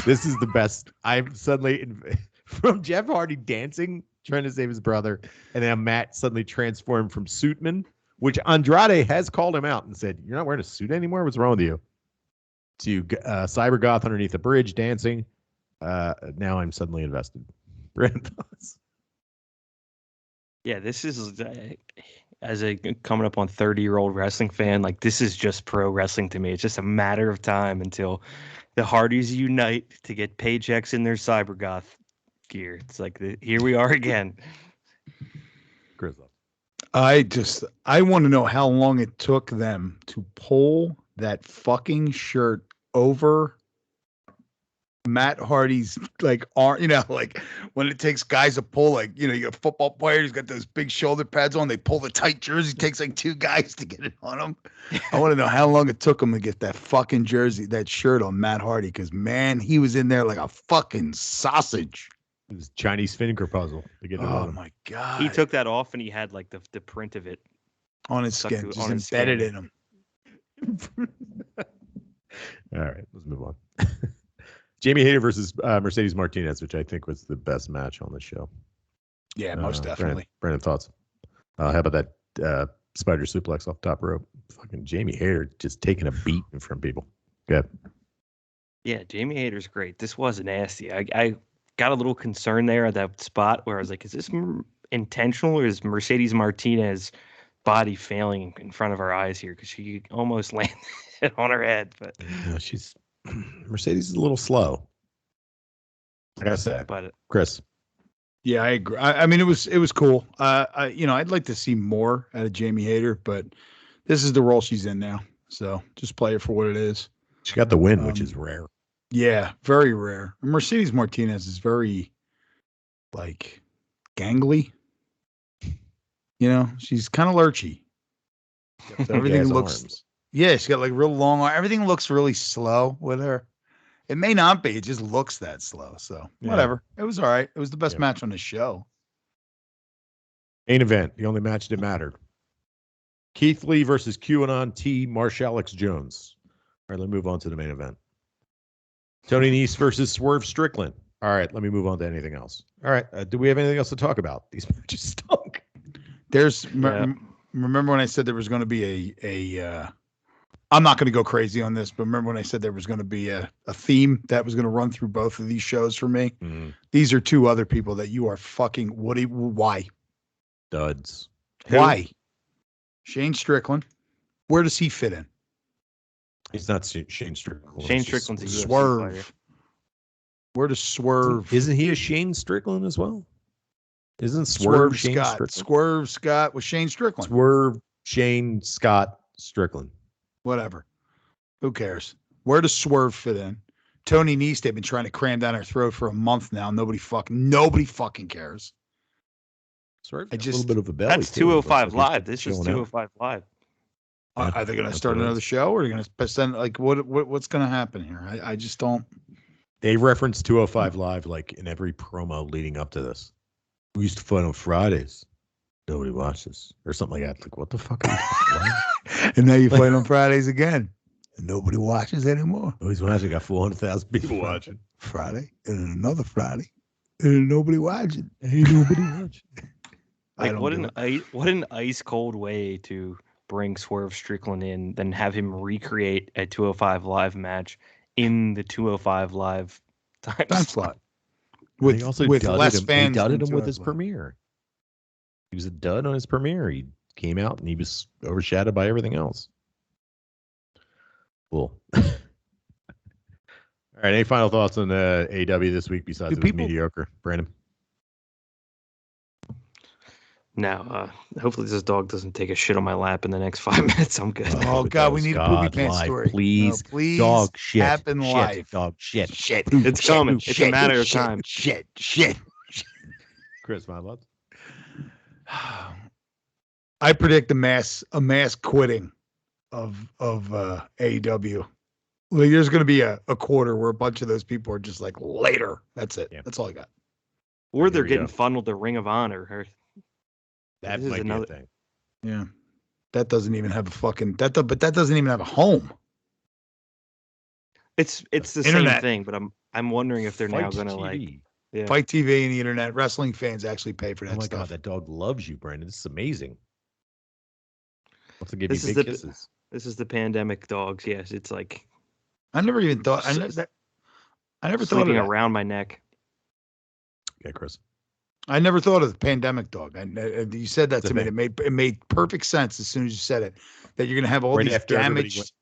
This is the best. I'm suddenly from Jeff Hardy dancing, trying to save his brother, and then Matt suddenly transformed from suitman, which Andrade has called him out and said, "You're not wearing a suit anymore. What's wrong with you?" To cyber goth underneath the bridge dancing. Now I'm suddenly invested. Brandon, thoughts? Yeah, this is as a coming up on 30-year-old wrestling fan, like this is just pro wrestling to me. It's just a matter of time until the Hardys unite to get paychecks in their cybergoth gear. It's like here we are again. Grizzle. I want to know how long it took them to pull that fucking shirt over Matt Hardy's like arm, like when it takes guys to pull, like, you got a football player who's got those big shoulder pads on, they pull the tight jersey, it takes like two guys to get it on him. I want to know how long it took him to get that fucking jersey, that shirt on Matt Hardy, because man, he was in there like a fucking sausage. It was Chinese finger puzzle to get it Oh on him. my god. He took that off and he had like the print of it. on his stuck skin, to- just on his embedded skin. in him. All right, let's move on. Jamie Hayter versus Mercedes Martinez, which I think was the best match on the show. Yeah, most definitely. Brandon, thoughts? How about that spider suplex off top rope? Fucking Jamie Hayter just taking a beat from people. Good. Yeah, Jamie Hayter's great. This was nasty. I got a little concerned there at that spot where I was like, is this intentional or is Mercedes Martinez body failing in front of our eyes here? Because she almost landed on her head. But She's Mercedes is a little slow. I gotta say, but Chris. Yeah, I agree. I mean, it was cool. I'd like to see more out of Jamie Hayter, but this is the role she's in now. So just play it for what it is. She got the win, which is rare. Yeah, very rare. Mercedes Martinez is very, like, gangly. She's kind of lurchy. So everything Jazz looks. arms. Yeah, she's got like real long. Everything looks really slow with her. It may not be. It just looks that slow. So Yeah. whatever. It was all right. It was the best Yeah. match on the show. Main event, the only match that mattered. Keith Lee versus QAnon T. Marshall X Jones. All right, let me move on to the main event. Tony Nese versus Swerve Strickland. All right, let me move on to anything else. All right, do we have anything else to talk about? These matches stunk. There's Yeah. remember when I said there was going to be a I'm not going to go crazy on this, but remember when I said there was going to be a theme that was going to run through both of these shows for me? Mm, These are two other people that you are fucking. Why? duds. Why? Shane Strickland. Where does he fit in? He's not Shane Strickland. Shane He's just Strickland's a UFC Swerve. fighter. Where does Swerve? Isn't he a Shane Strickland as well? Isn't Swerve Shane Scott? Strickland? Swerve Scott was Shane Strickland. Swerve Shane Scott Strickland. Whatever. Who cares? Where does Swerve fit in? Tony Nese, they've been trying to cram down our throat for a month now. Nobody fucking cares. Swerve. I A just- little bit of a belly. That's too. Looks 205 like he's Live. This is chilling out. 205 Live. Yeah, Are they going to that's start what it another is. show, or are they going to send like what's going to happen here? I just don't. They reference 205 Live like in every promo leading up to this. We used to fight on Fridays. Nobody watches or something like that. Like, what the fuck are you talking about? And now you fight on Fridays again. And nobody watches anymore. Nobody's watching. Got 400,000 people watching. Friday and another Friday, and nobody watching. Ain't nobody watching. I Like don't do it. what an ice cold way to bring Swerve Strickland in, then have him recreate a 205 Live match in the 205 Live time Time slot. slot With with less him. fans. They dudded than him with his 205. premiere. He was a dud on his premiere. He came out and he was overshadowed by everything else. Cool. All right. Any final thoughts on AW this week besides Do it was people- mediocre, Brandon? Now, hopefully this dog doesn't take a shit on my lap in the next 5 minutes. I'm good. Oh But God, that we was need a poopy God pants live, story. please. No, please. Dog shit. happen shit. live. Dog shit. Shit. It's coming. It's a Shit. matter of Shit. time. Shit. Chris, final thoughts? I predict a mass quitting of AEW. Like, there's going to be a quarter where a bunch of those people are just like later. That's it. Yeah. That's all I got. Or Here they're we getting go. funneled to Ring of Honor. Or That This is might another- be a thing. Yeah, that doesn't even have a fucking but that doesn't even have a home. it's the Internet. same thing, but I'm wondering if they're now Fight going to like TV. yeah. Fight TV and the internet, wrestling fans actually pay for that Oh my stuff. God, that dog loves you, Brandon. This is amazing. Wants to give This you is big the- kisses. This is the pandemic dogs. Yes, it's like I never even thought. I never thought of sleeping that. around my neck. Yeah, Chris. I never thought of the pandemic dog. And you said that It's a to me. thing. It made perfect sense as soon as you said it. That you're going to have all Right these after everybody damaged went-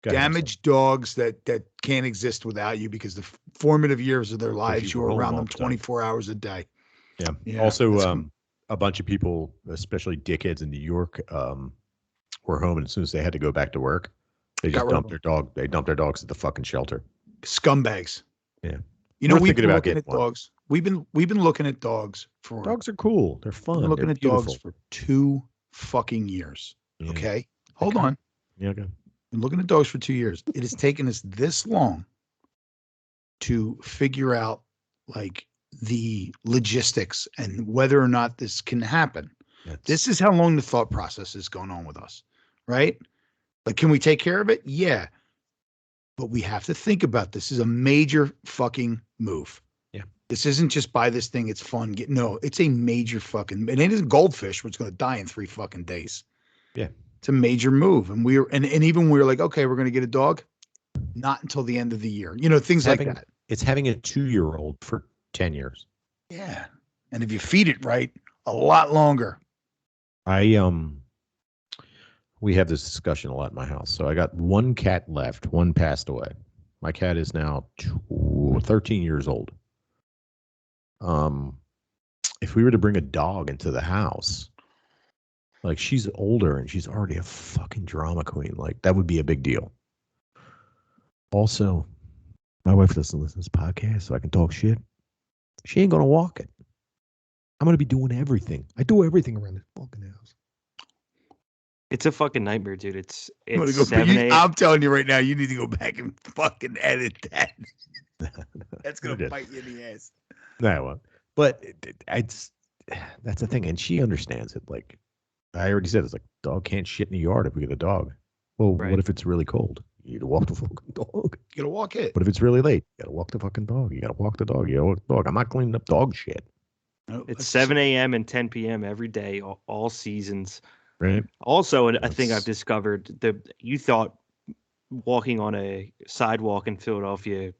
Go ahead, I'm sorry. damaged dogs that can't exist without you because the formative years of their lives you you were were home around all them the time. 24 hours a day. Yeah. Yeah, Also, that's- a bunch of people, especially dickheads in New York, were home, and as soon as they had to go back to work, they Got just rid of dumped their dog. They dumped their dogs at the fucking shelter. Scumbags. Yeah. You know, We're we've thinking been about looking at getting one. dogs. We've been looking at dogs for Dogs are cool. They're we've fun. been looking They're at beautiful. dogs for 2 fucking years. Yeah. Okay. Hold Okay. on. Yeah. Okay. Been looking at dogs for 2 years. It has taken us this long to figure out like the logistics and whether or not this can happen. That's- This is how long the thought process is going on with us, right? Like, can we take care of it? Yeah. But we have to think about this is a major fucking move. Yeah. This isn't just buy this thing, it's fun. No, it's a major fucking, and it isn't goldfish, which is going to die in 3 fucking days. Yeah. It's a major move. And even we were like, okay, we're going to get a dog. Not until the end of the year. You know, things like Having- that. It's having a 2-year-old for 10 years. Yeah. And if you feed it right, a lot longer. We have this discussion a lot in my house. So I got one cat left. One passed away. My cat is now 13 years old. If we were to bring a dog into the house, like, she's older and she's already a fucking drama queen. Like, that would be a big deal. Also, my wife doesn't listen to this podcast, so I can talk shit. She ain't gonna walk it. I'm gonna be doing everything. I do everything around this fucking house. It's a fucking nightmare, dude. It's I'm gonna 7 a.m. I'm telling you right now, you need to go back and fucking edit that. That's I gonna did. bite you in the ass. No, I won't. But that's the thing, and she understands it. Like, I already said, it's like, dog can't shit in the yard if we get a dog. Well, Right. what if it's really cold? You gotta walk the fucking dog. You gotta walk it. What if it's really late? You gotta walk the fucking dog. You gotta walk the dog. You gotta walk the dog. I'm not cleaning up dog shit, No, It's 7 a.m. and 10 p.m. every day, all seasons. right? Also, I think I've That's- discovered that you thought walking on a sidewalk in Philadelphia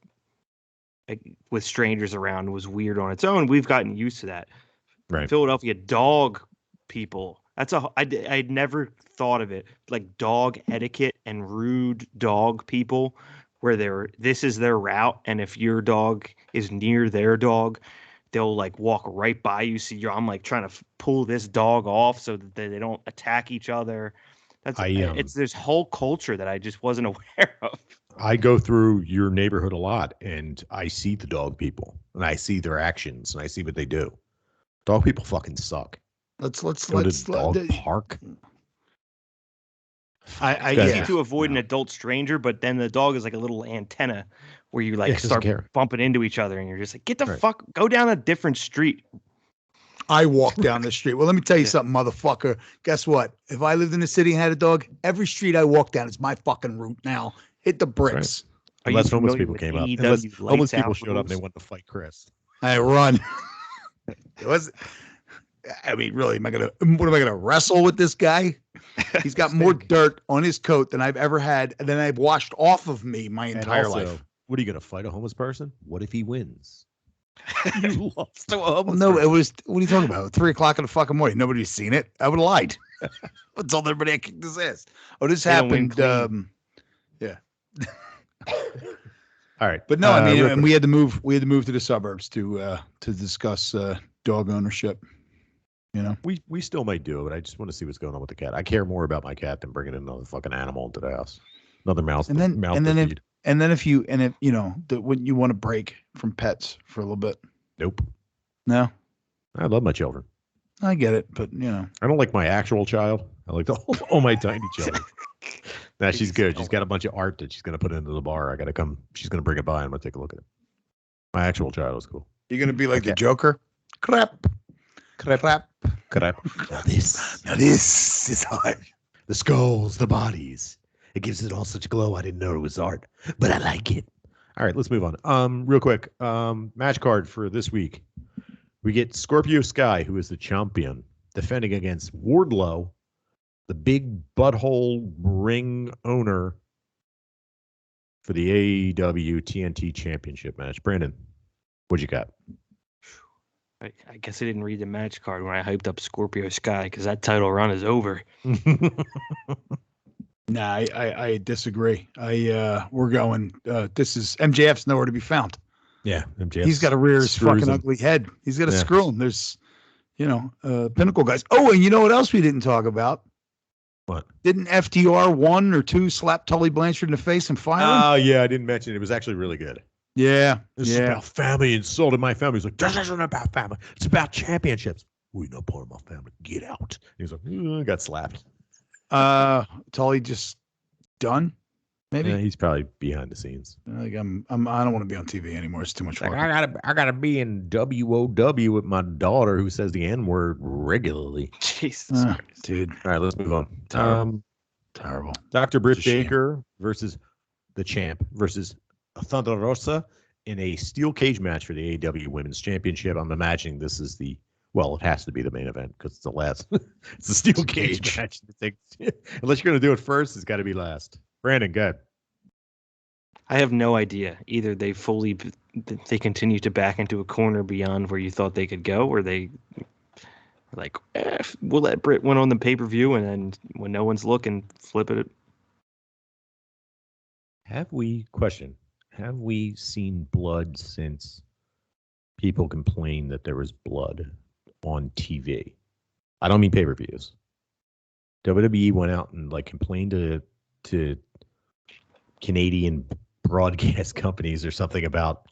with strangers around was weird on its own. We've gotten used to that. Right. Philadelphia dog people. I'd never thought of it like dog etiquette and rude dog people, where this is their route, and if your dog is near their dog, they'll like walk right by you. So I'm like trying to pull this dog off so that they don't attack each other. It's this whole culture that I just wasn't aware of. I go through your neighborhood a lot, and I see the dog people, and I see their actions, and I see what they do. Dog people fucking suck. Let's go to dog park. Easy to avoid an adult stranger, but then the dog is like a little antenna where you like start bumping into each other, and you're just like, get the fuck, go down a different street. I walk down the street. Well, let me tell you something, motherfucker. Guess what? If I lived in the city and had a dog, every street I walk down is my fucking route now. Hit the bricks. Right. Unless homeless people came up. Unless homeless people showed up and they wanted to fight Chris. I run. I mean, really, what am I gonna wrestle with this guy? He's got more dirt on his coat than I've ever had, and then I've washed off of me my entire life. What are you gonna fight a homeless person? What if he wins? You lost to a homeless No, person. it was. What are you talking about? 3:00 in the fucking morning. Nobody's seen it. I would have lied. I told everybody I kicked his ass. Oh, this happened. Yeah. All right, but no, I mean, and we had to move. We had to move to the suburbs to discuss dog ownership. You know, we still might do it, but I just want to see what's going on with the cat. I care more about my cat than bringing another fucking animal into the house, another mouse. And then if you know when you want to break from pets for a little bit. Nope. No. I love my children. I get it, but you know, I don't like my actual child. I like all my tiny children. Nah, she's good. She's got a bunch of art that she's gonna put into the bar. I gotta come. She's gonna bring it by. I'm gonna take a look at it. My actual child is cool. You're gonna be like the Joker. Crap. Now this is art. The skulls, the bodies. It gives it all such glow. I didn't know it was art, but I like it. All right, let's move on. Real quick. Match card for this week. We get Scorpio Sky, who is the champion, defending against Wardlow, the big butthole ring owner, for the AEW TNT Championship match. Brandon, what you got? I guess I didn't read the match card when I hyped up Scorpio Sky because that title run is over. Nah, I disagree. We're going. This is MJF's nowhere to be found. Yeah, MJF. He's got to rear his fucking ugly head. He's got to screw him. There's, Pinnacle guys. Oh, and you know what else we didn't talk about? What? Didn't FTR 1 or 2 slap Tully Blanchard in the face and fire him? Oh yeah, I didn't mention it. It was actually really good. Yeah. This is about family. Insulted my family. He's like, this isn't about family. It's about championships. We're not part of my family. Get out. He was like, got slapped. Tully just done. Maybe he's probably behind the scenes. Like I don't want to be on TV anymore. It's too much work. I gotta be in WOW with my daughter who says the N word regularly. Jesus, dude. All right, let's move on. Terrible. Dr. Britt Baker versus the champ versus Thunder Rosa in a steel cage match for the AEW Women's Championship. I'm imagining this is it has to be the main event because it's the last. It's the steel cage match. Unless you're going to do it first, it's got to be last. Brandon, go ahead. I have no idea. Either they continue to back into a corner beyond where you thought they could go, or they like, we'll let Britt win on the pay-per-view, and then when no one's looking, flip it. Have we seen blood since people complained that there was blood on TV? I don't mean pay-per-views. WWE went out and complained to Canadian broadcast companies or something about,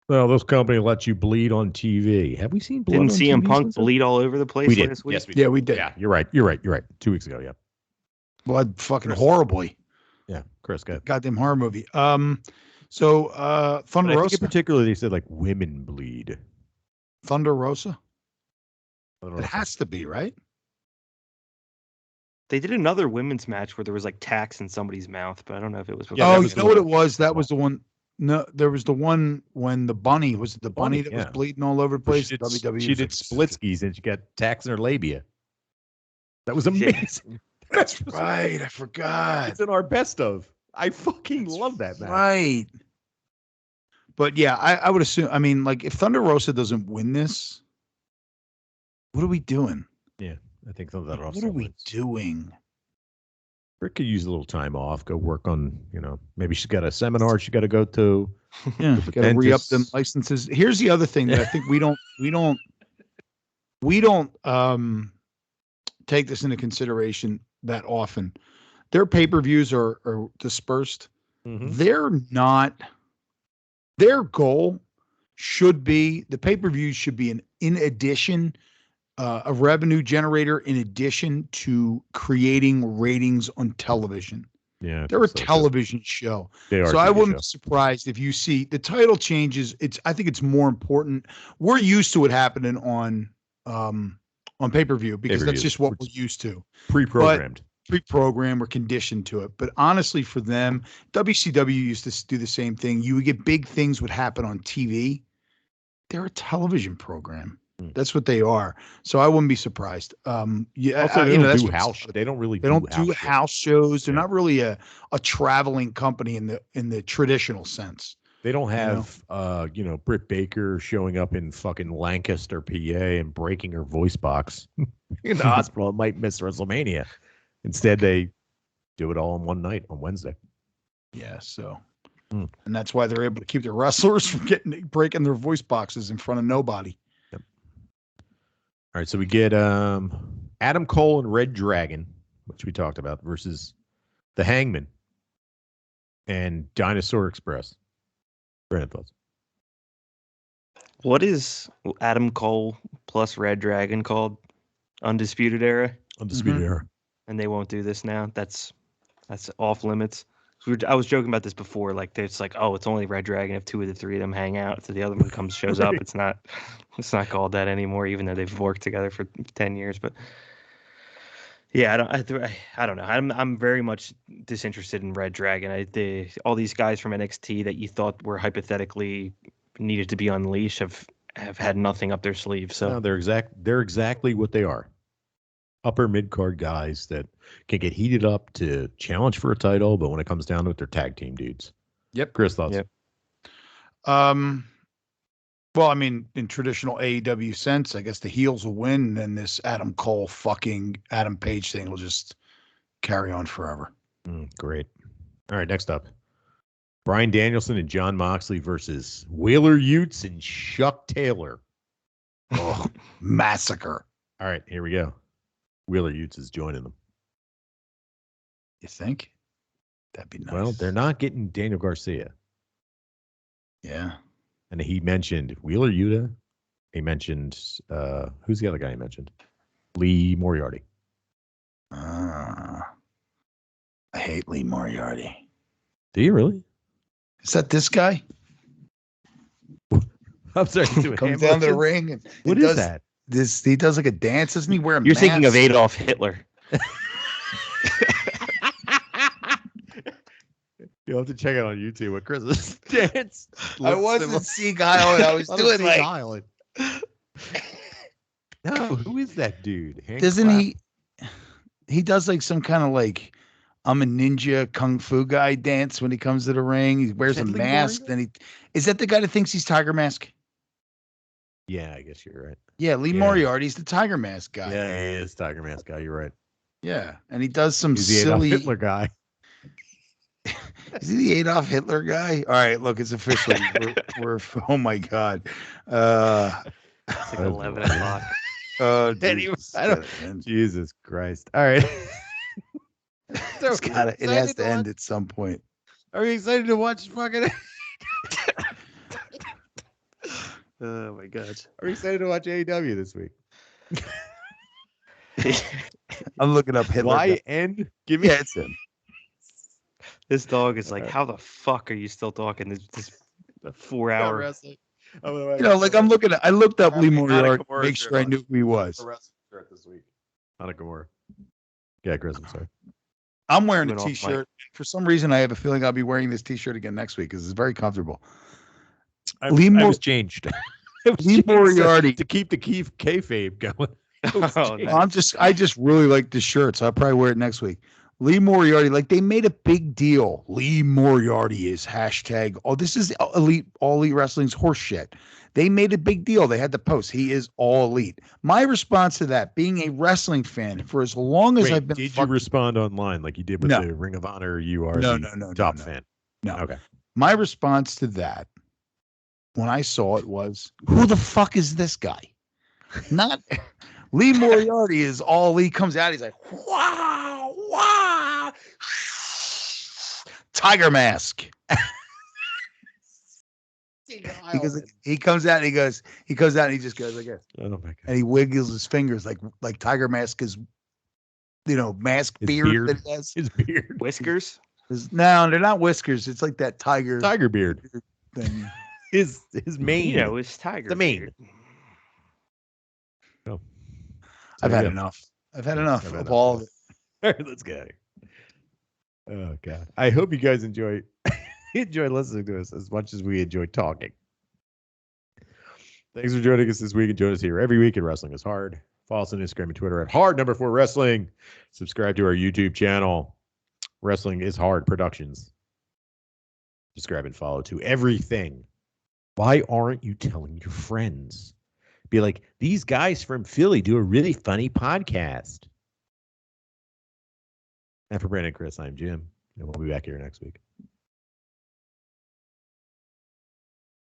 well, this company lets you bleed on TV. Have we seen blood? Didn't CM Punk bleed all over the place last week? Yes, we did. Yeah, we did. Yeah, you're right. 2 weeks ago, yeah. Blood fucking horribly. Yeah, Chris, go ahead. Goddamn horror movie. So Thunder Rosa. In particular, they said women bleed. Thunder Rosa. It has to be, right? They did another women's match where there was tacks in somebody's mouth, but I don't know if it was. Yeah, you know what it was? That was the one. No, there was the one when the bunny was the bunny that was bleeding all over the place. She did split skis and she got tacks in her labia. That was amazing. That's right. I forgot. It's in our best of. I fucking love that match. Right. But yeah, I would assume. I mean, like if Thunder Rosa doesn't win this, what are we doing? Yeah, I think Thunder Rosa. What are we wins. doing? Rick could use a little time off, go work on, maybe she's got a seminar she got to go to. Yeah, With the got to re-up them dentist. licenses. Here's the other thing that I think we don't take this into consideration that often. Their pay-per-views are dispersed. Mhm. They're not. Their goal should be the pay-per-views should be in addition, a revenue generator in addition to creating ratings on television. Yeah, I They're a think so, too. television show. They are. So a I TV wouldn't show. be surprised if you see the title changes. I think it's more important. We're used to it happening on pay-per-view because that's Pay-per-views. just what we're used to. Pre-programmed. Pre-programmed, we're conditioned to it. But honestly, for them, WCW used to do the same thing. You would get big things would happen on TV. They're a television program. That's what they are. So I wouldn't be surprised. Yeah, Also, they you know, don't that's do what- house. They don't really. They don't do shows. house shows. They're Yeah. not really a traveling company in the traditional sense. They don't know? have, Britt Baker showing up in fucking Lancaster, PA, and breaking her voice box in the hospital. It might miss WrestleMania. Instead, they do it all in one night on Wednesday. Yeah, so Hmm. and that's why they're able to keep their wrestlers from breaking their voice boxes in front of nobody. All right, so we get Adam Cole and Red Dragon, which we talked about, versus the Hangman and Dinosaur Express. Brandon, thoughts? What is Adam Cole plus Red Dragon called? Undisputed Era? Undisputed Era. And they won't do this now? That's off limits. I was joking about this before. Like, it's like, oh, it's only Red Dragon if two of the three of them hang out. So the other one shows up. Right. It's not called that anymore, even though they've worked together for 10 years. But yeah, I don't know. I'm very much disinterested in Red Dragon. All these guys from NXT that you thought were hypothetically needed to be unleashed have had nothing up their sleeve. So No, they're exactly what they are. Upper mid-card guys that can get heated up to challenge for a title, but when it comes down to it, they're tag team dudes. Yep. Chris, thoughts? Yep. Well, I mean, in traditional AEW sense, I guess the heels will win, and then this Adam Cole fucking Adam Page thing will just carry on forever. Great. All right, next up. Bryan Danielson and Jon Moxley versus Wheeler Yuta and Chuck Taylor. Oh, massacre. All right, here we go. Wheeler Yuta is joining them. You think? That'd be nice. Well, they're not getting Daniel Garcia. Yeah. And he mentioned Wheeler Yuta. He mentioned, who's the other guy he mentioned? Lee Moriarty. I hate Lee Moriarty. Do you really? Is that this guy? I'm sorry. doing Comes hand down to the motions? ring. And What he is does that? This he does like a dance, doesn't he? Wear a you're thinking of mask? Adolf Hitler. You'll have to check it on YouTube. What Chris's dance. I wasn't Sieg Island. I was doing like. Island. No, who is that dude? Hank Doesn't Clapp? he? He does like some kind of like I'm a ninja kung fu guy dance when he comes to the ring. He wears a that Lee mask. Moriarty? Then is that the guy that thinks he's Tiger Mask? Yeah, I guess you're right. Yeah, Lee Yeah. Moriarty's the Tiger Mask guy. Yeah, he is Tiger Mask guy. You're right. Yeah, and he does some He's the Adolf silly. Hitler guy. Is he the Adolf Hitler guy? All right, look, it's official. we're oh my god. It's like 11 o'clock. Anyway, Jesus, I don't- it's gotta end. Jesus Christ. All right. It has to end at some point. Are you excited to watch fucking? Oh my god. Are you excited to watch AEW this week? I'm looking up Hitler. Why end? Give me. Yeah, it's him. This dog is like, how the fuck are you still talking this 4 hour? wrestling. You know, like I looked up Lee Probably not a Moriarty to Kimura make sure I shirt knew who he was. wrestling shirt this week. Not a Gamora. Yeah, Chris, I'm sorry. I'm wearing a Went off mic. t-shirt. For some reason, I have a feeling I'll be wearing this t-shirt again next week because it's very comfortable. I Mor- was changed. I was Lee changed Moriarty. to keep the kayfabe going. Oh, changed. nice. I just really like this shirt, so I'll probably wear it next week. Lee Moriarty, like they made a big deal. Lee Moriarty is hashtag. Oh, this is elite. All Elite Wrestling's horse shit. They made a big deal. They had the post. He is all elite. My response to that, being a wrestling fan for as long as Wait, I've been, did you respond online like you did with No. the Ring of Honor? You are No, the no, top no. fan. No. Okay. My response to that, when I saw it, was, "Who the fuck is this guy?" Not Lee Moriarty is all he comes out. He's like, wow, wow, tiger mask. He comes out and he goes, he comes out and he just goes like this. Oh my god. And he wiggles his fingers like Tiger Mask is, mask His beard that he has. His beard. Whiskers? No, they're not whiskers. It's like that tiger beard thing. His mane. His tiger. The mane. beard. Oh. I've There had you go. enough. I've had enough I've of had all of enough. it. All right, let's get out of here. Oh god. I hope you guys enjoy listening to us as much as we enjoy talking. Thanks for joining us this week and join us here every week at Wrestling is Hard. Follow us on Instagram and Twitter at hard4wrestling. Subscribe to our YouTube channel, Wrestling is Hard Productions. Subscribe and follow to everything. Why aren't you telling your friends? Be like, these guys from Philly do a really funny podcast. And for Brandon and Chris, I'm Jim, and we'll be back here next week.